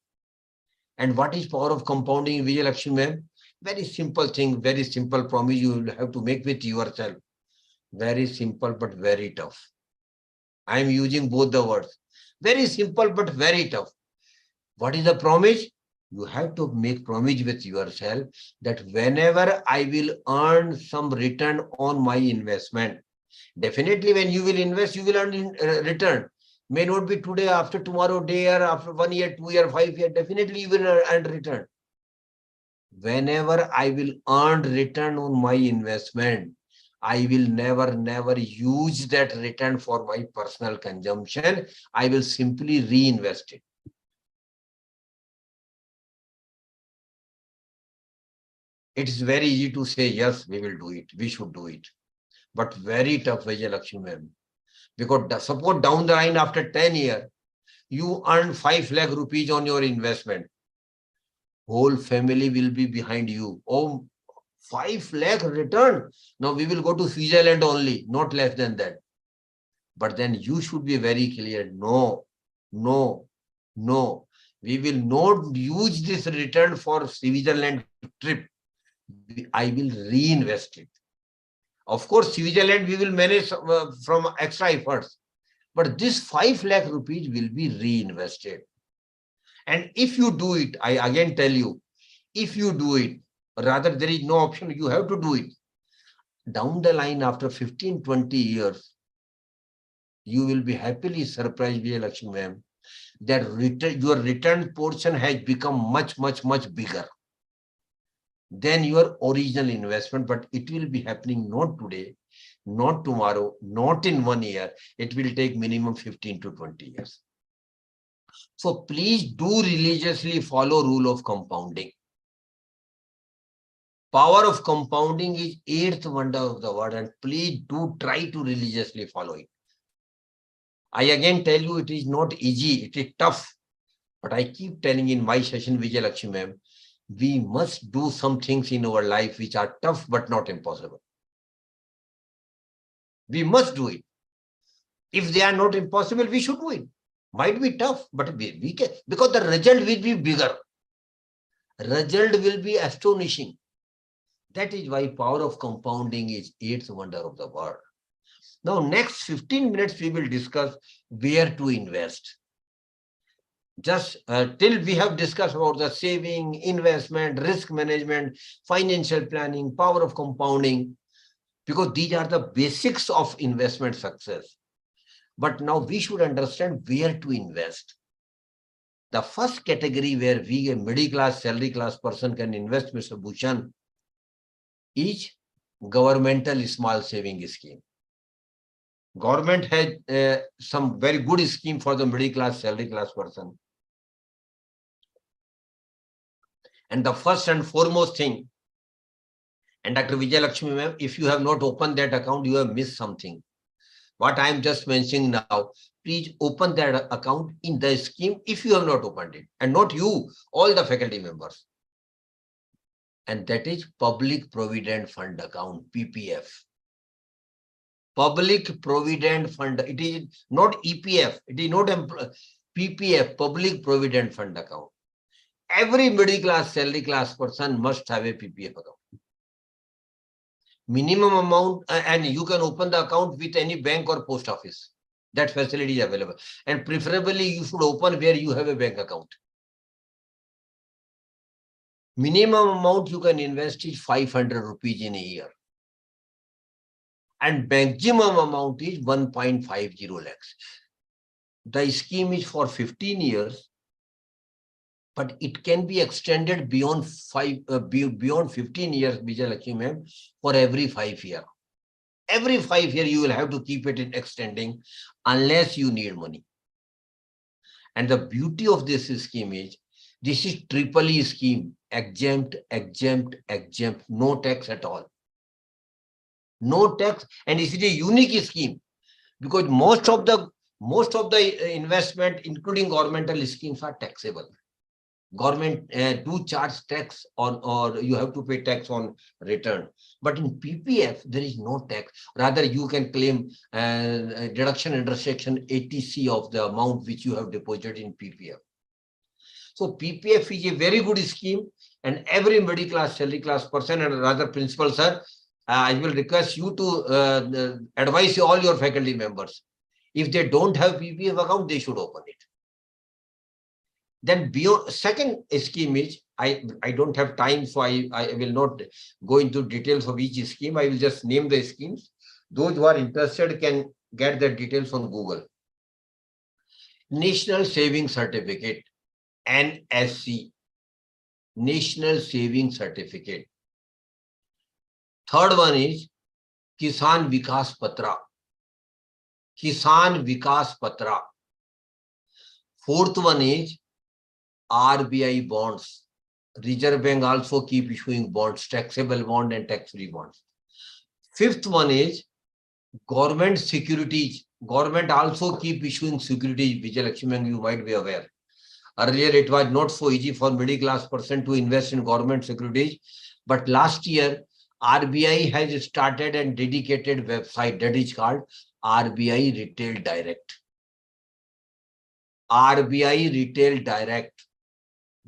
S4: And what is power of compounding, Vijay Lakshmi ma'am? Very simple thing, very simple promise you will have to make with yourself. Very simple but very tough. I am using both the words. Very simple but very tough. What is the promise? You have to make promise with yourself that whenever I will earn some return on my investment, definitely when you will invest, you will earn return. May not be today, after tomorrow, day, or after 1 year, 2 year, 5 year, definitely you will earn return. Whenever I will earn return on my investment, I will never use that return for my personal consumption. I will simply reinvest it. It is very easy to say, yes, we will do it. We should do it. But very tough, Vijay Lakshmi ma'am. Because suppose down the line after 10 years, you earn 5 lakh rupees on your investment. Whole family will be behind you. Oh, 5 lakh return. Now we will go to Switzerland only, not less than that. But then you should be very clear. No. We will not use this return for Switzerland trip. I will reinvest it. Of course, Switzerland we will manage from extra efforts. But this 5 lakh rupees will be reinvested. And if you do it, I again tell you, if you do it, rather there is no option, you have to do it. Down the line after 15, 20 years, you will be happily surprised, Vijay Lakshmi ma'am, that your return portion has become much bigger than your original investment. But it will be happening not today, not tomorrow, not in 1 year. It will take minimum 15 to 20 years. So please do religiously follow rule of compounding. Power of compounding is eighth wonder of the world, and please do try to religiously follow it. I again tell you, it is not easy, it is tough. But I keep telling in my session, Vijay Lakshmi ma'am, we must do some things in our life which are tough but not impossible. We must do it. If they are not impossible, we should do it. Might be tough, but we can, because the result will be bigger. Result will be astonishing. That is why power of compounding is eighth wonder of the world. Now, next 15 minutes, we will discuss where to invest. Just till we have discussed about the saving, investment, risk management, financial planning, power of compounding, because these are the basics of investment success. But now we should understand where to invest. The first category where we, a middle class, salary class person can invest, Mr. Bhushan, is governmental small saving scheme. Government has some very good scheme for the middle class, salary class person. And the first and foremost thing, and Dr. Vijay Lakshmi ma'am, if you have not opened that account, you have missed something. What I am just mentioning now, please open that account in the scheme if you have not opened it. And not you, all the faculty members. And that is Public Provident Fund account, PPF. Public Provident Fund. It is not EPF. It is not PPF, Public Provident Fund account. Every middle class, salary class person must have a PPF account. Minimum amount, and you can open the account with any bank or post office. That facility is available. And preferably, you should open where you have a bank account. Minimum amount you can invest is 500 rupees in a year. And maximum amount is 1.50 lakhs. The scheme is for 15 years, but it can be extended beyond 15 years, Vijay Lakshmi ma'am, for every 5 years. Every 5 years, you will have to keep it in extending unless you need money. And the beauty of this scheme is, this is triple E scheme, exempt, no tax at all. no tax, and it is a unique scheme because most of the investment, including governmental schemes, are taxable. Government do charge tax on, or you have to pay tax on return. But in PPF, there is no tax. Rather, you can claim deduction under section 80C of the amount which you have deposited in PPF. So PPF is a very good scheme, and every middle class, salary class person, and rather principal sir, I will request you to advise all your faculty members. If they don't have PPF account, they should open it. Then beyond second scheme is, I don't have time, so I will not go into details of each scheme. I will just name the schemes. Those who are interested can get the details on Google. National Saving Certificate, NSC, National Saving Certificate. Third one is Kisan Vikas Patra. Kisan Vikas Patra. Fourth one is RBI bonds. Reserve Bank also keep issuing bonds, taxable bond and tax-free bonds. Fifth one is government securities. Government also keep issuing securities, Vijay, you might be aware. Earlier, it was not so easy for middle class person to invest in government securities. But last year, RBI has started a dedicated website that is called RBI Retail Direct. RBI Retail Direct.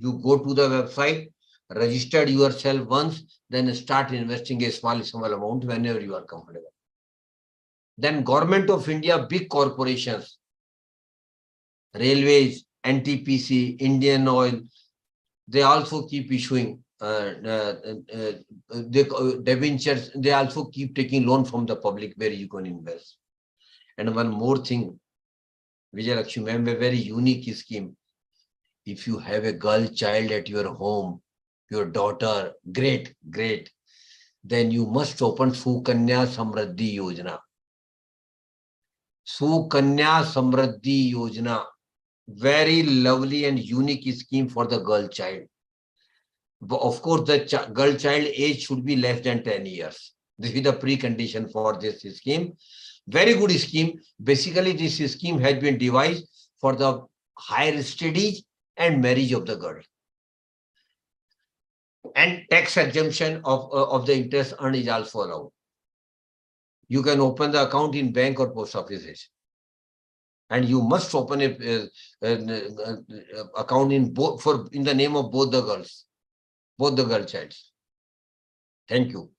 S4: You go to the website, register yourself once, then start investing a small amount whenever you are comfortable. Then Government of India, big corporations, railways, NTPC, Indian Oil, they also keep issuing debentures. They also keep taking loan from the public where you can invest. And one more thing, Vijay Lakshmi ma'am, a very unique scheme. If you have a girl child at your home, your daughter, great, then you must open Sukanya Samriddhi Yojana. Sukanya Samriddhi Yojana, very lovely and unique scheme for the girl child. But of course, the girl child age should be less than 10 years. This is the precondition for this scheme. Very good scheme. Basically, this scheme has been devised for the higher studies and marriage of the girl. And tax exemption of the interest earned is also allowed. You can open the account in bank or post offices. And you must open a account in the name of both the girls, both the girl childs. Thank you.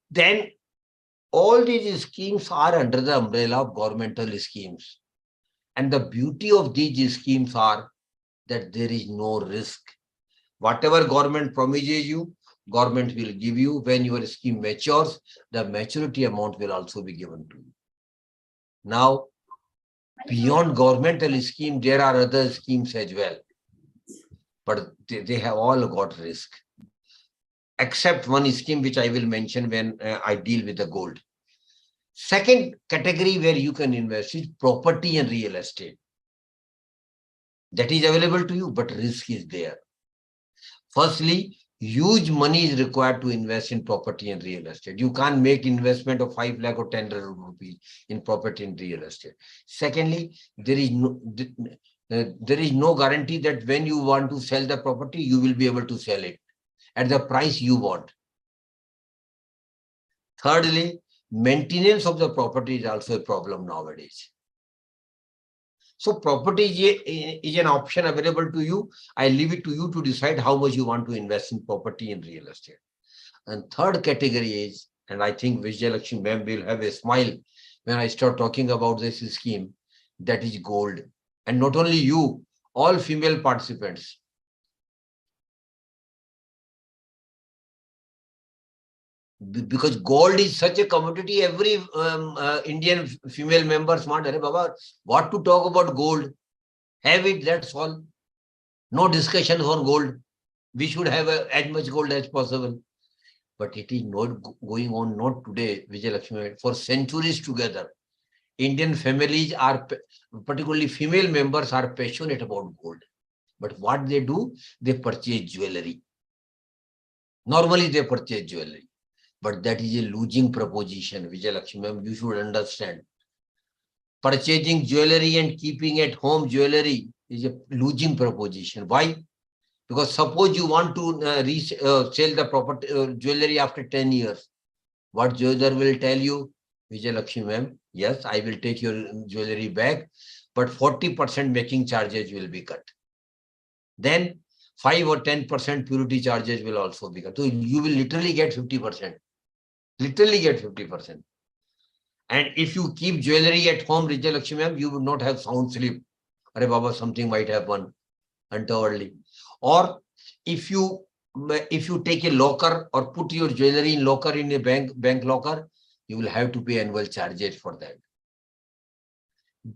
S4: Then all these schemes are under the umbrella of governmental schemes. And the beauty of these schemes are that there is no risk. Whatever government promises you, government will give you. When your scheme matures, the maturity amount will also be given to you. Now, beyond governmental scheme, there are other schemes as well. But they have all got risk. Except one scheme which I will mention when I deal with the gold. Second category where you can invest is property and real estate. That is available to you, but risk is there. Firstly, huge money is required to invest in property and real estate. You can't make investment of 5 lakh or 10 lakh rupees in property and real estate. Secondly, there is no guarantee that when you want to sell the property, you will be able to sell it at the price you want. Thirdly, maintenance of the property is also a problem nowadays. So property is an option available to you. I leave it to you to decide how much you want to invest in property and real estate. And third category is, and I think Vijay Lakshmi ma'am will have a smile when I start talking about this scheme, that is gold. And not only you, all female participants. Because gold is such a commodity, every Indian female member smart. Arey Baba, what to talk about gold? Have it, that's all. No discussion on gold. We should have as much gold as possible. But it is not going on, not today, Vijay Lakshmi. For centuries together, Indian families are, particularly female members, are passionate about gold. But what they do, they purchase jewelry. Normally, they purchase jewelry. But that is a losing proposition, Vijayalakshmi ma'am, you should understand. Purchasing jewelry and keeping at home jewelry is a losing proposition. Why? Because suppose you want to sell the property jewelry after 10 years. What jeweler will tell you? Vijayalakshmi ma'am, yes, I will take your jewelry back, but 40% making charges will be cut. Then 5 or 10% purity charges will also be cut. So you will literally get 50%. Literally get 50%. And if you keep jewelry at home, Vijayalakshmi ma'am, you would not have sound sleep. Arey Baba, something might happen untowardly. Or if you take a locker or put your jewelry in locker in a bank locker, you will have to pay annual charges for that.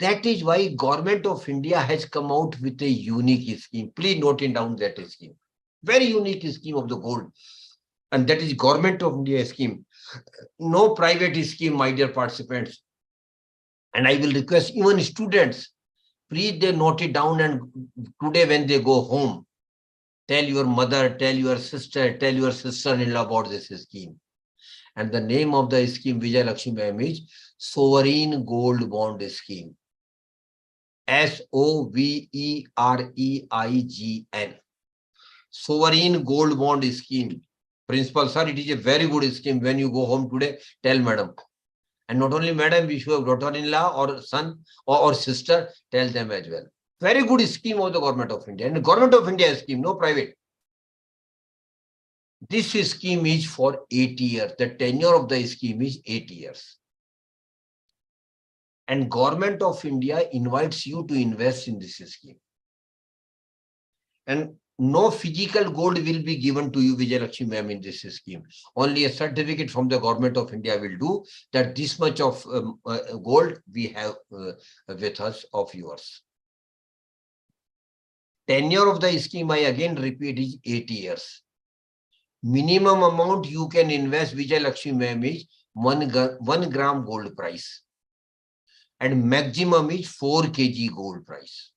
S4: That is why Government of India has come out with a unique scheme. Please note it down, that scheme. Very unique scheme of the gold. And that is Government of India scheme. No private scheme, my dear participants. And I will request even students, please they note it down, and today when they go home, tell your mother, tell your sister-in-law about this scheme. And the name of the scheme, Vijayalakshmi ma'am, is Sovereign Gold Bond Scheme. SOVEREIGN. Sovereign Gold Bond Scheme. Principal sir, it is a very good scheme. When you go home today, tell madam. And not only madam, if you have daughter-in-law or son or sister, tell them as well. Very good scheme of the Government of India. And Government of India scheme, no private. This scheme is for 8 years. The tenure of the scheme is 8 years. And Government of India invites you to invest in this scheme. And no physical gold will be given to you, Vijayalakshmi ma'am, in this scheme. Only a certificate from the Government of India will do that this much of gold we have with us of yours. Tenure of the scheme, I again repeat, is 8 years. Minimum amount you can invest, Vijayalakshmi ma'am, is 1 gram gold price. And maximum is 4 kg gold price.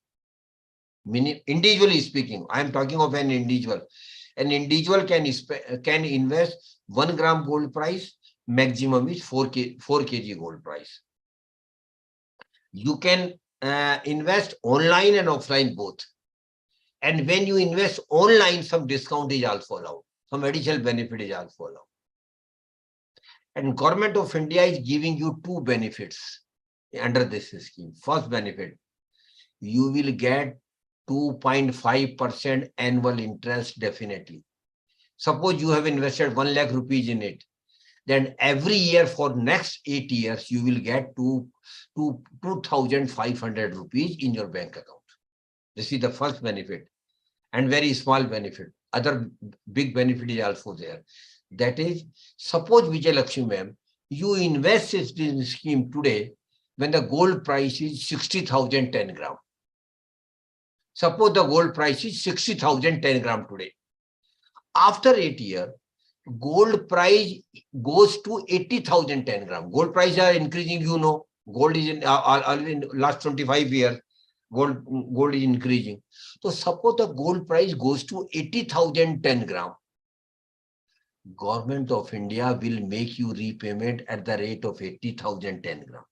S4: Individually speaking, I am talking of an individual. An individual can invest 1 gram gold price, maximum is 4 kg gold price. You can invest online and offline both. And when you invest online, some discount is also allowed. Some additional benefit is also allowed. And Government of India is giving you 2 benefits under this scheme. First benefit, you will get 2.5% annual interest definitely. Suppose you have invested 1 lakh rupees in it, then every year for next 8 years, you will get 2,500 rupees in your bank account. This is the first benefit, and very small benefit. Other big benefit is also there. That is, suppose Vijayalakshmi ma'am, you invest in this scheme today when the gold price is 60,000 10 gram. Suppose the gold price is 60,000 10 gram today. After 8 years, gold price goes to 80,000 10 gram. Gold prices are increasing, you know. Gold is in last 25 years. Gold is increasing. So suppose the gold price goes to 80,000 10 gram. Government of India will make you repayment at the rate of 80,000 10 gram.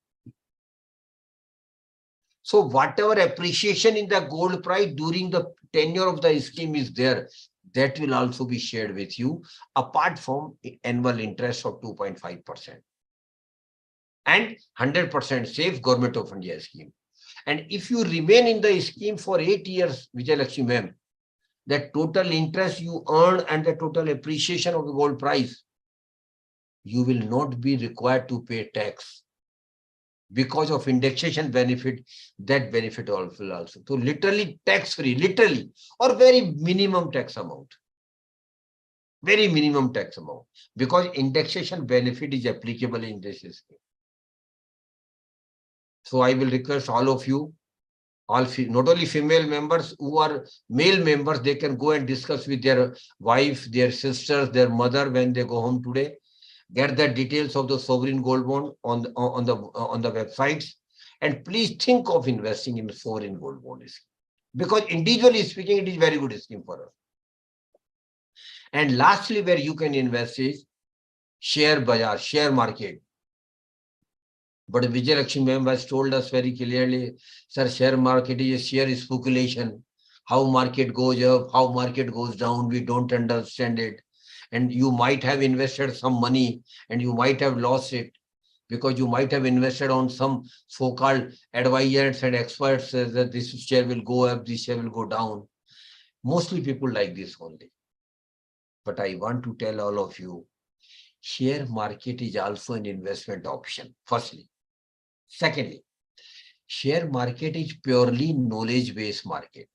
S4: So whatever appreciation in the gold price during the tenure of the scheme is there, that will also be shared with you, apart from annual interest of 2.5%. And 100% safe Government of India scheme. And if you remain in the scheme for 8 years, Vijayalakshmi ma'am, the total interest you earn and the total appreciation of the gold price, you will not be required to pay tax. Because of indexation benefit, that benefit will also. So literally tax-free, literally, or very minimum tax amount. Very minimum tax amount. Because indexation benefit is applicable in this scheme. So I will request all of you, not only female members, who are male members, they can go and discuss with their wife, their sisters, their mother when they go home today. Get the details of the sovereign gold bond on the websites, and please think of investing in sovereign gold bond scheme, because individually speaking, it is very good scheme for us. And lastly, where you can invest is share bazaar, share market. But Vijay Lakshmi ma'am has told us very clearly, sir, share market is a share speculation. How market goes up, how market goes down, we don't understand it. And you might have invested some money and you might have lost it because you might have invested on some so-called advisors and experts says that this share will go up, this share will go down. Mostly people like this only. But I want to tell all of you, share market is also an investment option, firstly. Secondly, share market is purely knowledge-based market.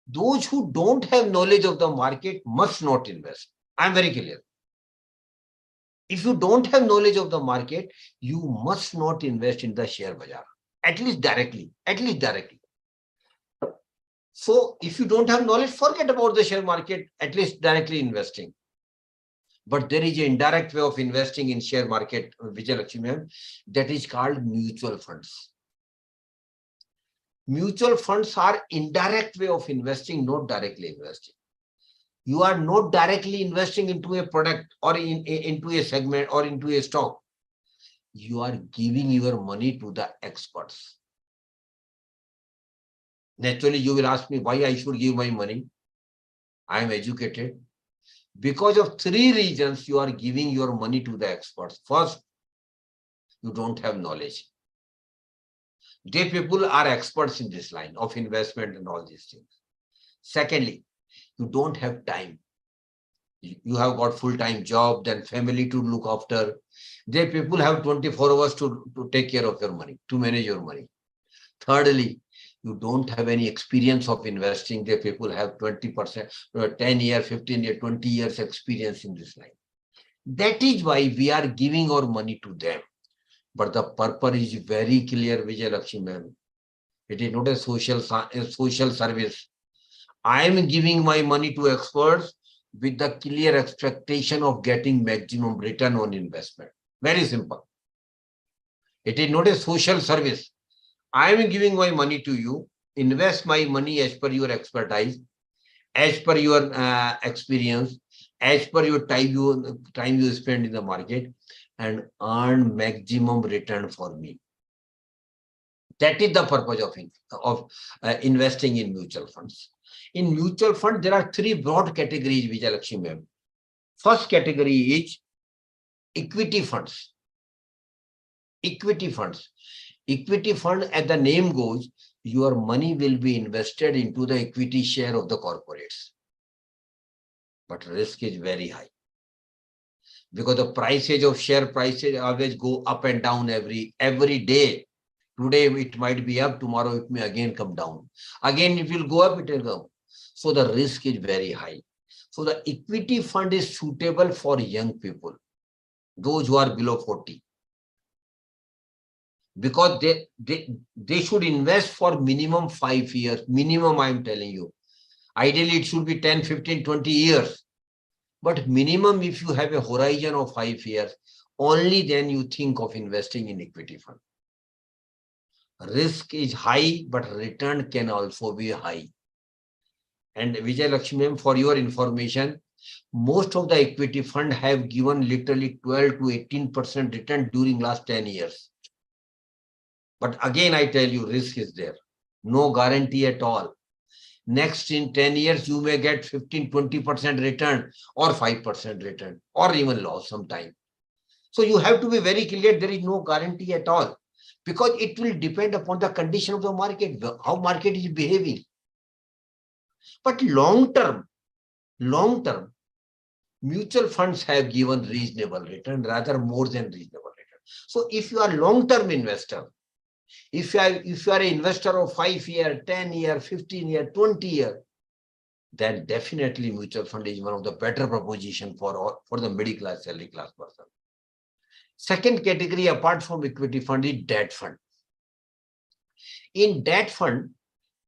S4: Those who don't have knowledge of the market must not invest. I'm very clear. If you don't have knowledge of the market, you must not invest in the share bazaar, at least directly, So if you don't have knowledge, forget about the share market, at least directly investing. But there is an indirect way of investing in share market, Vijay Lakshmi ma'am, that is called mutual funds. Mutual funds are indirect way of investing, not directly investing. You are not directly investing into a product or into a segment or into a stock. You are giving your money to the experts. Naturally, you will ask me why I should give my money. I am educated. Because of 3 reasons, you are giving your money to the experts. First, you don't have knowledge. They people are experts in this line of investment and all these things. Secondly, you don't have time. You have got full-time job, then family to look after. They people have 24 hours to take care of your money, to manage your money. Thirdly, you don't have any experience of investing. They people have 20%, 10 years, 15 years, 20 years experience in this line. That is why we are giving our money to them. But the purpose is very clear, Vijay Lakshmi ma'am. It is not a social service. I am giving my money to experts with the clear expectation of getting maximum return on investment. Very simple. It is not a social service. I am giving my money to you, invest my money as per your expertise, as per your experience, as per your time you spend in the market, and earn maximum return for me. That is the purpose of investing in mutual funds. In mutual fund, there are 3 broad categories, Vijay Lakshmi ma'am. First category is equity funds. Equity funds. Equity fund, as the name goes, your money will be invested into the equity share of the corporates. But risk is very high. Because the prices of share prices always go up and down every day. Today it might be up, tomorrow it may again come down. Again it will go up, it will go. So the risk is very high. So the equity fund is suitable for young people, those who are below 40. Because they should invest for minimum 5 years. Minimum, I am telling you. Ideally, it should be 10, 15, 20 years. But minimum, if you have a horizon of 5 years, only then you think of investing in equity fund. Risk is high, but return can also be high. And Vijay Lakshmi ma'am, for your information, most of the equity fund have given literally 12 to 18% return during last 10 years. But again, I tell you, risk is there. No guarantee at all. Next, in 10 years, you may get 15, 20% return or 5% return or even loss sometime. So you have to be very clear, there is no guarantee at all, because it will depend upon the condition of the market, how market is behaving. But long term, mutual funds have given reasonable return, rather more than reasonable return. So if you are long-term investor, if you are an investor of 5 year, 10 year, 15 year, 20 year, then definitely mutual fund is one of the better proposition for the middle class, salary class person. Second category, apart from equity fund, is debt fund. In debt fund,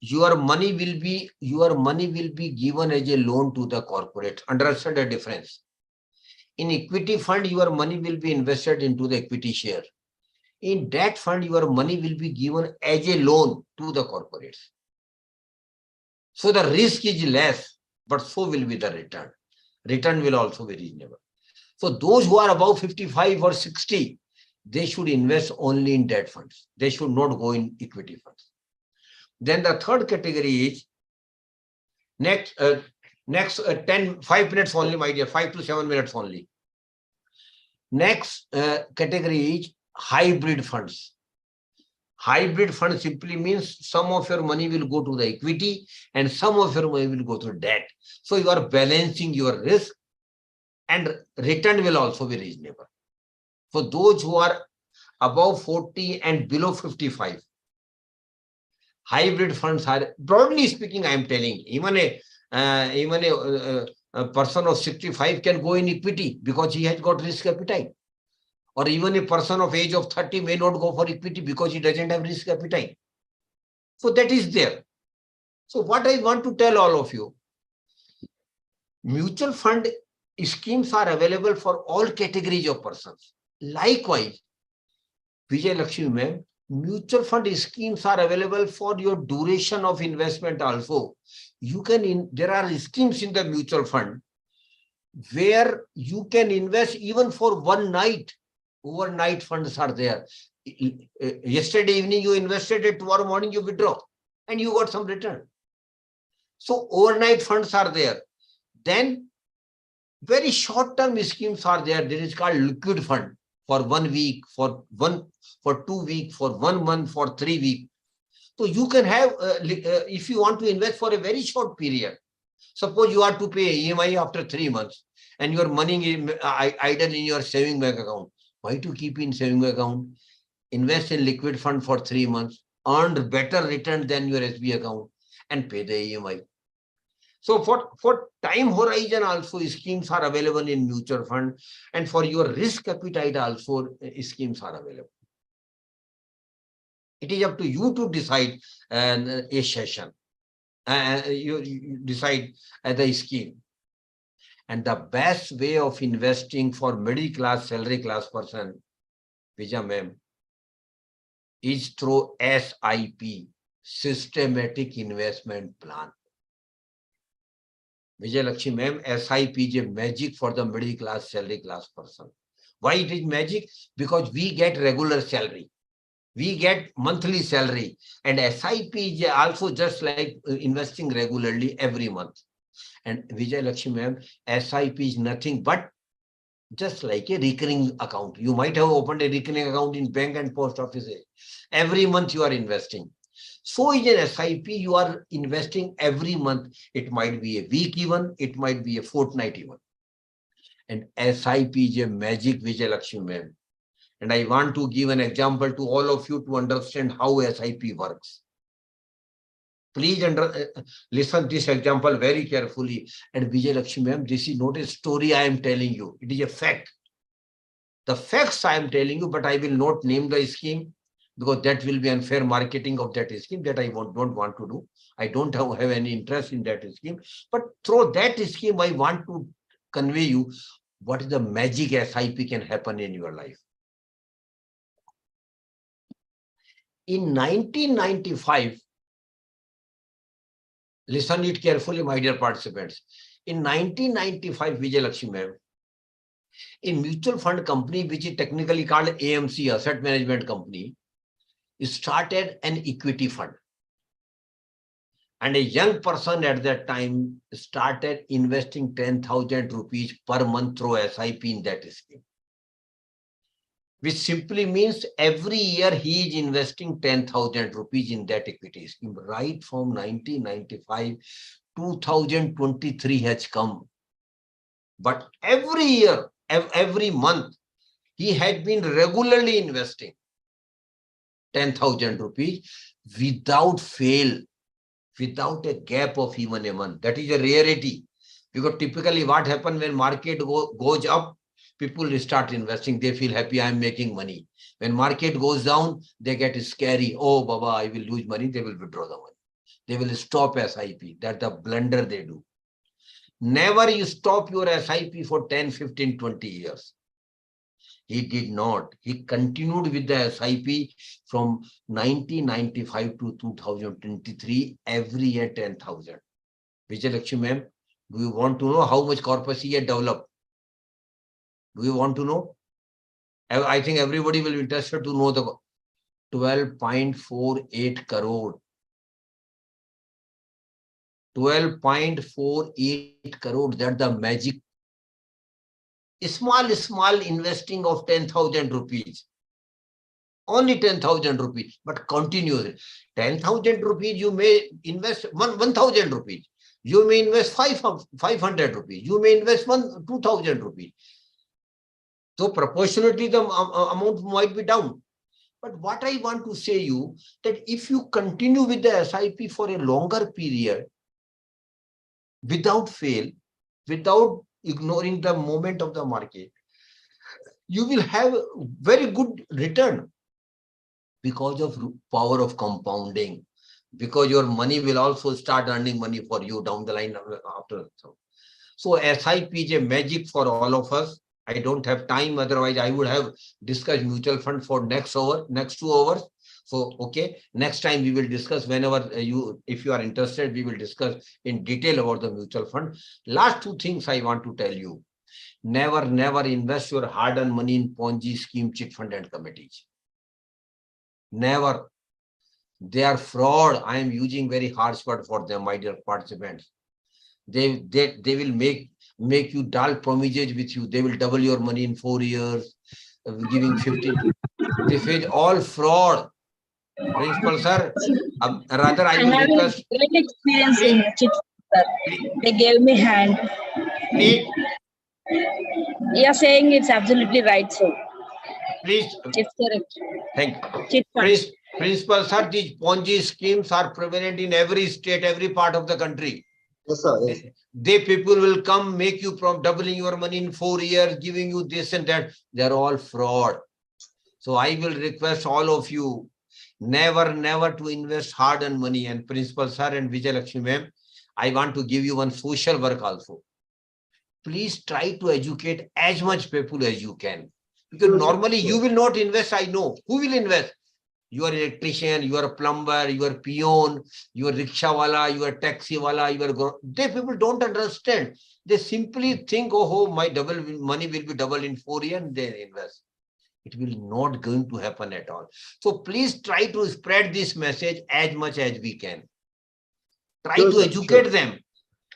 S4: your money will be given as a loan to the corporate. Understand the difference. In equity fund, your money will be invested into the equity share. In debt fund, your money will be given as a loan to the corporates. So the risk is less, but so will be the return. Return will also be reasonable. So those who are above 55 or 60, they should invest only in debt funds. They should not go in equity funds. Then the third category is next 5 minutes only, my dear, 5 to 7 minutes only. Next category is hybrid funds. Hybrid fund simply means some of your money will go to the equity and some of your money will go to debt. So you are balancing your risk and return will also be reasonable. For those who are above 40 and below 55, hybrid funds are, broadly speaking, I am telling, even a person of 65 can go in equity because he has got risk appetite. Or even a person of age of 30 may not go for equity because he doesn't have risk appetite. So that is there. So what I want to tell all of you, mutual fund schemes are available for all categories of persons. Likewise, Vijay Lakshmi ma'am, mutual fund schemes are available for your duration of investment also. You can, there are schemes in the mutual fund where you can invest even for one night. Overnight funds are there. Yesterday evening you invested it, tomorrow morning you withdraw and you got some return. So overnight funds are there. Then very short-term schemes are there. There is called liquid fund for 1 week, for 2 weeks, for 1 month, for 3 weeks. So you can have, if you want to invest for a very short period, suppose you are to pay EMI after 3 months and your money is idle in your saving bank account. Why to keep in saving account? Invest in liquid fund for 3 months, earn better return than your SB account and pay the EMI. So for time horizon also schemes are available in mutual fund, and for your risk appetite also schemes are available. It is up to you to decide a session. You decide the scheme. And the best way of investing for middle class, salary class person, Vijay ma'am, is through SIP, systematic investment plan. Vijay Lakshmi ma'am, SIP is a magic for the middle class, salary class person. Why it is magic? Because we get regular salary. We get monthly salary, and SIP is also just like investing regularly every month. And Vijay Lakshmi ma'am, SIP is nothing but just like a recurring account. You might have opened a recurring account in bank and post office. Every month you are investing. So in an SIP, you are investing every month. It might be a week even, it might be a fortnight even. And SIP is a magic, Vijay Lakshmi ma'am. And I want to give an example to all of you to understand how SIP works. Please listen this example very carefully. And Vijay Lakshmi ma'am, this is not a story I am telling you. It is a fact. The facts I am telling you, but I will not name the scheme because that will be unfair marketing of that scheme that I don't want to do. I don't have any interest in that scheme. But through that scheme, I want to convey you what is the magic SIP can happen in your life. In 1995, listen it carefully, my dear participants. In 1995, Vijay Lakshmi ma'am, a mutual fund company, which is technically called AMC, Asset Management Company, started an equity fund. And a young person at that time started investing 10,000 rupees per month through SIP in that scheme. Which simply means every year he is investing 10,000 rupees in that equity scheme. Right from 1995, 2023 has come. But every year, every month, he had been regularly investing 10,000 rupees without fail, without a gap of even a month. That is a rarity. Because typically what happens when market goes up, people start investing. They feel happy, I am making money. When market goes down, they get scary. Oh, Baba, I will lose money. They will withdraw the money. They will stop SIP. That's the blunder they do. Never you stop your SIP for 10, 15, 20 years. He did not. He continued with the SIP from 1995 to 2023, every year 10,000. Vijay Lakshmi ma'am, do you want to know how much corpus he had developed? Do you want to know? I think everybody will be interested to know the 12.48 crore. 12.48 crore, that's the magic. Small investing of 10,000 rupees. Only 10,000 rupees, but continuously. 10,000 rupees, you may invest 1,000 rupees. You may invest 500 rupees. You may invest 2,000 rupees. So proportionately, the amount might be down. But what I want to say you, that if you continue with the SIP for a longer period, without fail, without ignoring the moment of the market, you will have very good return because of power of compounding, because your money will also start earning money for you down the line after. So SIP is a magic for all of us. I don't have time, otherwise I would have discussed mutual fund for next 2 hours. So, okay, next time we will discuss whenever if you are interested, we will discuss in detail about the mutual fund. Last 2 things I want to tell you. Never invest your hard-earned money in Ponzi scheme, chit fund and committees. Never. They are fraud. I am using very harsh word for them, my dear participants. They will make you dull promises with you. They will double your money in 4 years, giving 15. This is all fraud. Principal sir, rather I will request.
S5: Great experience in chit, sir. They gave me hand.
S4: Please.
S5: You are saying it's absolutely right, sir.
S4: Please.
S5: It's correct.
S4: Thank you. Principal sir, these Ponzi schemes are prevalent in every state, every part of the country.
S3: Yes, sir. Yes.
S4: They people will come, make you from doubling your money in 4 years, giving you this and that. They're all fraud. So I will request all of you, never to invest hard-earned money. And Principal sir and Vijay Lakshmi ma'am, I want to give you one social work also. Please try to educate as much people as you can. Because normally you will not invest, I know. Who will invest? You are electrician, you are a plumber, you are peon, you are rickshawala, you are taxi wala, they people don't understand. They simply think, oh, my money will be double in 4 years and they invest. It will not going to happen at all. So please try to spread this message as much as we can. Try to educate them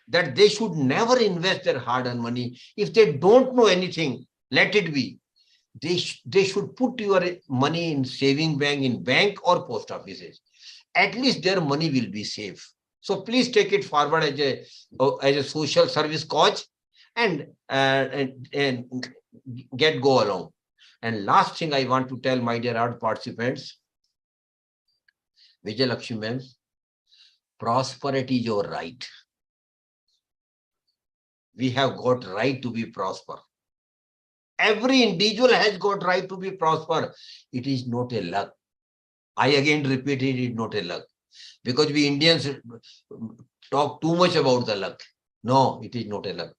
S4: that they should never invest their hard-earned money. If they don't know anything, let it be. They should put your money in saving bank, in bank or post offices. At least their money will be safe. So please take it forward as a social service cause and go along. And last thing I want to tell my dear art participants, Vijay Lakshmi ma'am, prosperity is your right. We have got right to be prosper. Every individual has got right to be prosper. It is not a luck. I again repeat it is not a luck. Because we Indians talk too much about the luck. No, it is not a luck.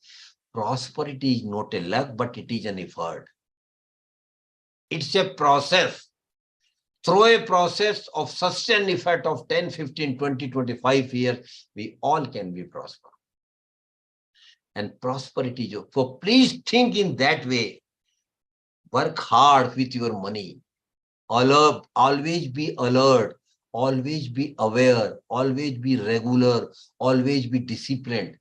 S4: Prosperity is not a luck, but it is an effort. It's a process. Through a process of sustained effort of 10, 15, 20, 25 years, we all can be prosper. And prosperity. So please think in that way. Work hard with your money. Always be alert. Always be aware. Always be regular. Always be disciplined.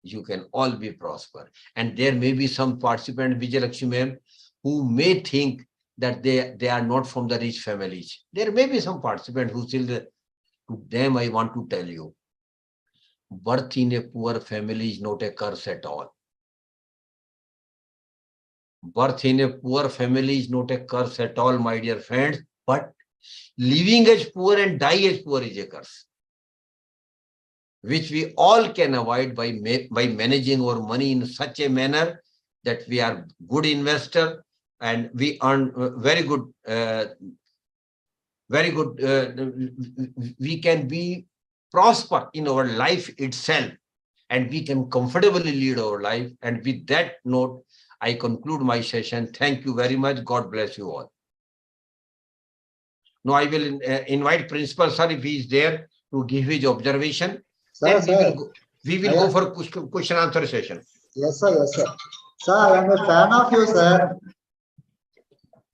S4: You can all be prosper. And there may be some participant, Vijay Lakshmi ma'am, who may think that they are not from the rich families. There may be some participant who still, to them I want to tell you, birth in a poor family is not a curse at all. Birth in a poor family is not a curse at all, my dear friends, but living as poor and die as poor is a curse, which we all can avoid by managing our money in such a manner that we are good investor and we earn very good, we can be prosper in our life itself and we can comfortably lead our life. And with that note, I conclude my session. Thank you very much. God bless you all. Now I will invite Principal sir if he is there to give his observation.
S3: Sir,
S4: then we will go for question answer session.
S3: Yes, sir. Yes, sir. Sir, I am a fan of you, sir.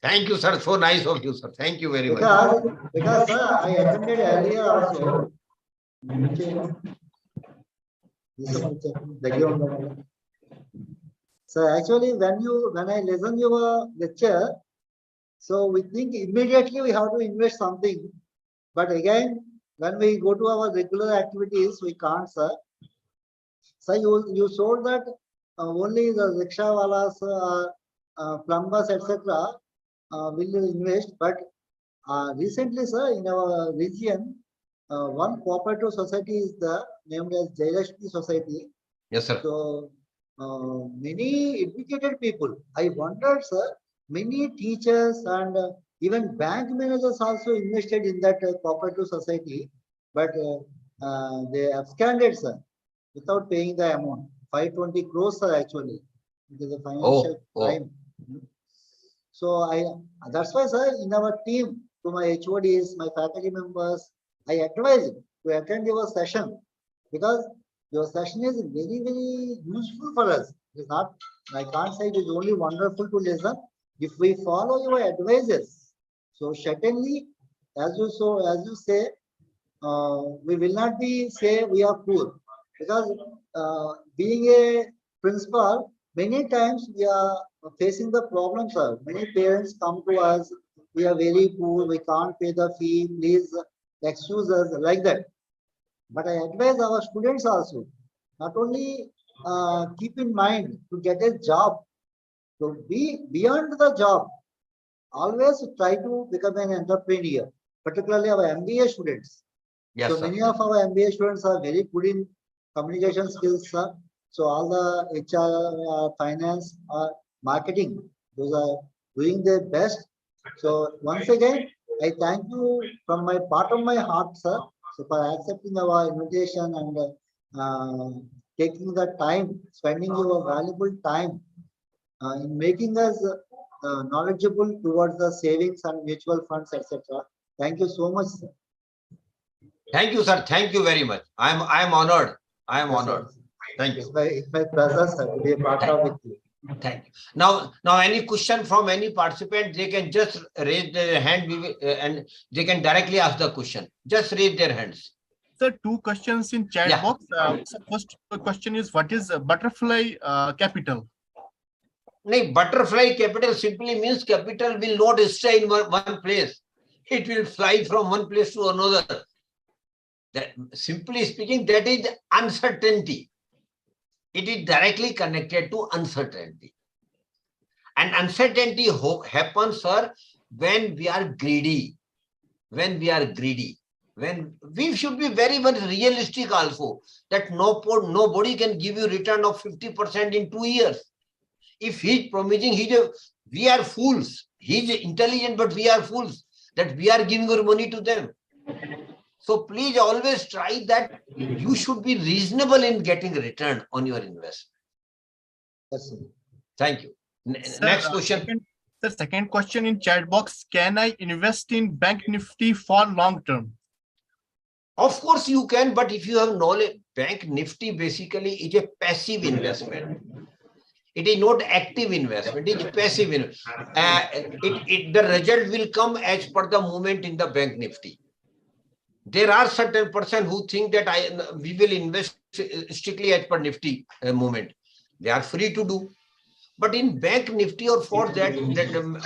S4: Thank you, sir. So nice of you, sir. Thank you very much.
S3: Because sir, I attended earlier also. So actually, when I listen your lecture, so we think immediately we have to invest something. But again, when we go to our regular activities, we can't, sir. So you showed that only the rickshawalas, plumbers, etc. Will invest. But recently, sir, in our region, one cooperative society is named as Jailashmi Society.
S4: Yes, sir.
S3: So many educated people. I wondered, sir, many teachers and even bank managers also invested in that cooperative society, but they absconded, sir, without paying the amount. 520 crores, sir, actually. It is a financial crime. So that's why, sir, in our team, to my HODs, my faculty members, I advise to attend your session because your session is very, very useful for us. It is not, I can't say it is only wonderful to listen if we follow your advices. So certainly, as you say, we will not be say we are poor because being a principal, many times we are facing the problems. Many parents come to us, we are very poor, we can't pay the fee, please excuse us, like that. But I advise our students also, not only keep in mind to get a job, to be beyond the job, always try to become an entrepreneur, particularly our MBA students.
S4: Yes,
S3: so
S4: sir.
S3: many of our MBA students are very good in communication skills, sir. So all the HR, finance, marketing, those are doing their best. So once again, I thank you from my part of my heart, sir, so for accepting our invitation and taking the time, spending your valuable time in making us knowledgeable towards the savings and mutual funds, etc. Thank you so much, sir.
S4: Thank you, sir. Thank you very much. I am honored. I am
S3: Yes,
S4: honored.
S3: sir.
S4: Thank you.
S3: It's my pleasure, sir, to be a part of with you.
S4: Thank you. Now any question from any participant, they can just raise their hand and they can directly ask the question. Just raise their hands.
S6: Sir, two questions in chat box. So first question is, what is butterfly capital?
S4: No, butterfly capital simply means capital will not stay in one place. It will fly from one place to another. That, simply speaking, that is uncertainty. It is directly connected to uncertainty. And uncertainty happens, sir, when we are greedy. When we are greedy. When we should be very much realistic also, that nobody can give you return of 50% in 2 years. If he's promising, we are fools. He's intelligent, but we are fools that we are giving our money to them. So please always try that you should be reasonable in getting return on your investment.
S3: Yes, sir.
S4: Thank you.
S6: Sir,
S4: Next question.
S6: Second question in chat box. Can I invest in Bank Nifty for long term?
S4: Of course you can, but if you have knowledge, Bank Nifty basically is a passive investment. It is not active investment, it is passive investment. The result will come as per the movement in the Bank Nifty. There are certain person who think that we will invest strictly as per Nifty movement. They are free to do. But in Bank Nifty, or for that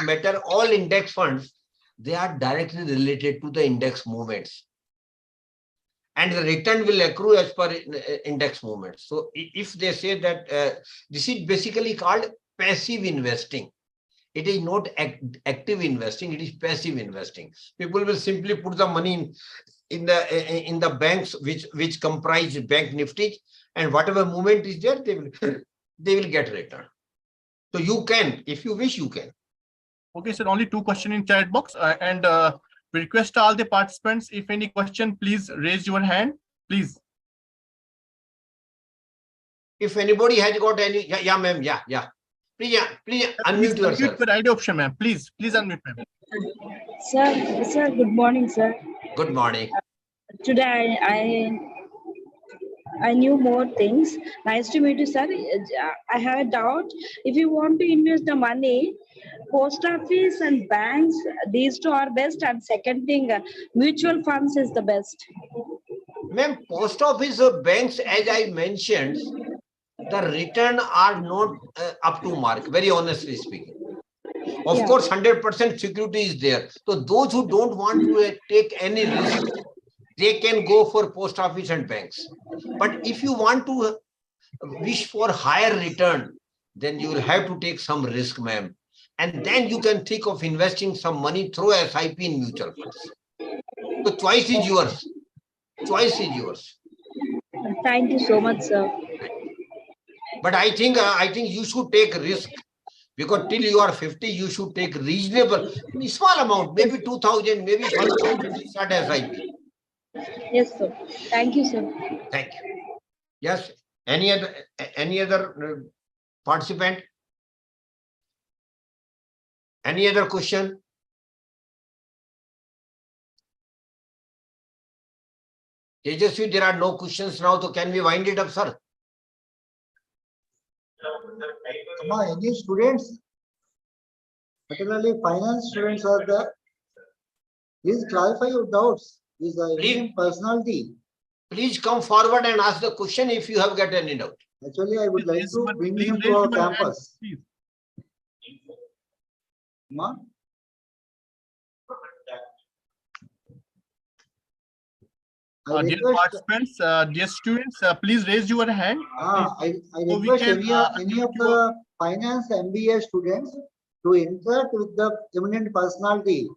S4: matter, all index funds, they are directly related to the index movements. And the return will accrue as per index movements. So if they say that this is basically called passive investing, it is not active investing, it is passive investing. People will simply put the money in the banks which comprise Bank Nifty, and whatever movement is there, they will get return. So you can, if you wish, you can.
S6: Okay, sir, only two questions in chat box, and we request all the participants, if any question, please raise your hand, please.
S4: If anybody has got any, yeah, ma'am, yeah. Please unmute yourself.
S6: Unmute your ID option, ma'am. Please unmute, ma'am.
S5: Sir, good morning, sir.
S4: Good morning.
S5: Today I knew more things. Nice to meet you, sir. I have a doubt. If you want to invest the money, post office and banks, these two are best. And second thing, mutual funds is the best.
S4: Ma'am, post office or banks, as I mentioned, the return are not up to mark, very honestly speaking. Of
S5: Yeah.
S4: course, 100% security is there. So those who don't want to take any risk, they can go for post office and banks. But if you want to wish for higher return, then you will have to take some risk, ma'am. And then you can think of investing some money through SIP in mutual funds. The choice is yours. Choice is yours.
S5: Thank you so much, sir.
S4: But I think you should take risk, because till you are 50, you should take reasonable, small amount, maybe 2,000, maybe 5,000 to start SIP.
S5: Yes, sir. Thank you, sir.
S4: Thank you. Yes. Any other participant? Any other question? Tejasvi, there are no questions now, so can we wind it up, sir?
S3: Any students, particularly finance students are there, please clarify your doubts. Is the Indian personality.
S4: Please come forward and ask the question if you have got any doubt.
S3: Actually, I would like
S6: Please,
S3: to bring
S6: please
S3: him
S6: raise
S3: to our
S6: your hand,
S3: campus.
S6: please.
S3: Ma? I
S6: Dear
S3: request,
S6: participants, dear students, please raise your hand.
S3: I
S6: So we
S3: request
S6: can,
S3: any of the finance MBA students to interact with the eminent personality,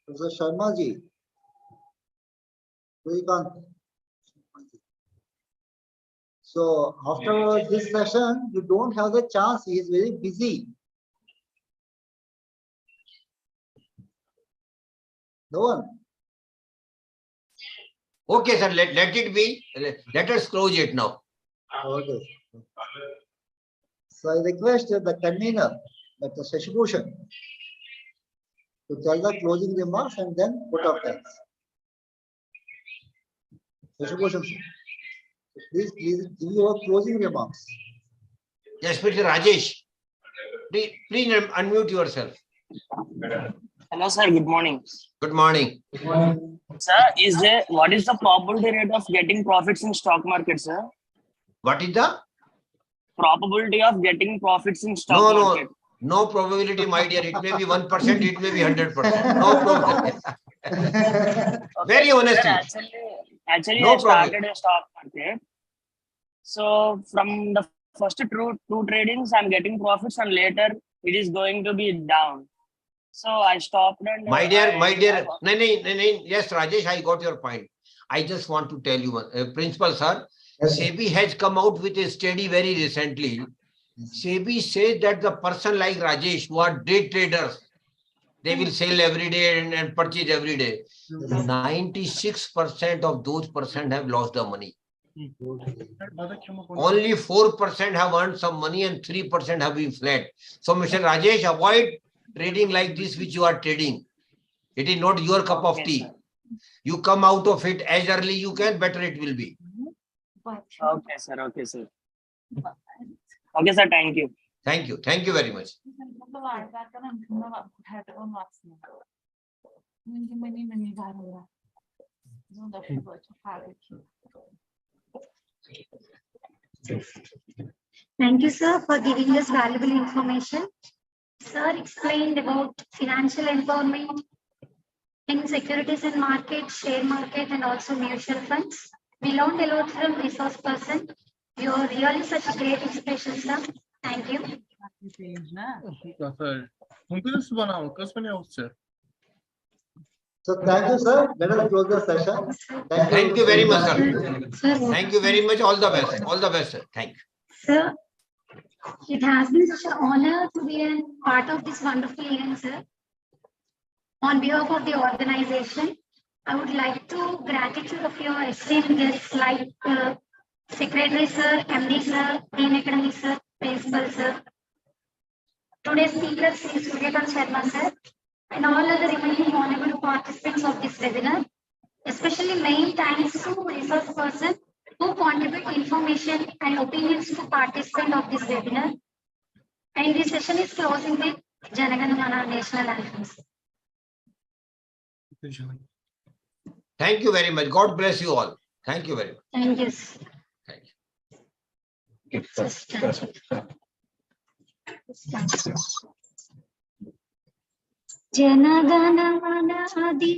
S3: Professor Sharma ji. So after this session, you don't have the chance. He is very busy. No one.
S4: Okay, sir, let it be. Let us close it now.
S3: Okay. So I request the convener, Dr. Shashibhushan, to tell the closing remarks and then put up thanks. Shashibhushan, sir. Please give your closing remarks.
S4: Yes, Mr. Rajesh. Please unmute yourself.
S7: Hello, sir. Good morning.
S4: Good morning.
S7: Sir, what is the probability rate of getting profits in stock market, sir?
S4: What is the
S7: Probability of getting profits in stock market?
S4: No probability, my dear. It may be 1%, it may be 100%. No problem. Very honestly.
S7: Sir, actually,
S4: No
S7: I started
S4: problem.
S7: a stock market. So from the first two tradings, I'm getting profits, and later it is going to be down. So I stopped and
S4: My dear, yes, Rajesh, I got your point. I just want to tell you, Principal sir,
S3: Yes,
S4: SEBI has come out with a study very recently. SEBI says that the person like Rajesh, who are day traders, they will sell every day and purchase every day. 96% of those persons have lost the money. Only 4% have earned some money and 3% have been flat. So, Mr. Rajesh, avoid trading like this which you are trading. It is not your cup of tea.
S7: Sir.
S4: You come out of it as early you can, better it will be.
S7: Okay, sir. Okay, sir. Okay, sir. Thank you.
S4: Thank you. Thank you very much.
S1: Thank you, sir, for giving us valuable information. Sir explained about financial empowerment in securities and market, share market, and also mutual funds. We learned a lot from resource person. You are really such a great inspiration, sir. Thank you.
S3: So thank you, sir. Let us close the session.
S4: Thank you very much, sir.
S1: Sir,
S4: Thank you very much. All the best. All the best, sir. Thank you.
S1: sir, it has been such an honor to be a part of this wonderful event, sir. On behalf of the organization, I would like to gratitude of your esteemed guests like Secretary Sir, MD Sir, Dean Academy Sir, Principal Sir. Today's speakers is Suryakan Sharma Sir, and all other remaining honorable participants of this webinar. Especially main thanks to resource person to contribute information and opinions to participants of this webinar. And this session is closing with Janagana Mana National Anthems.
S4: Thank you very much. God bless you all. Thank you very much.
S1: Thank you.
S4: Thank you.
S1: Janagana Mana Adi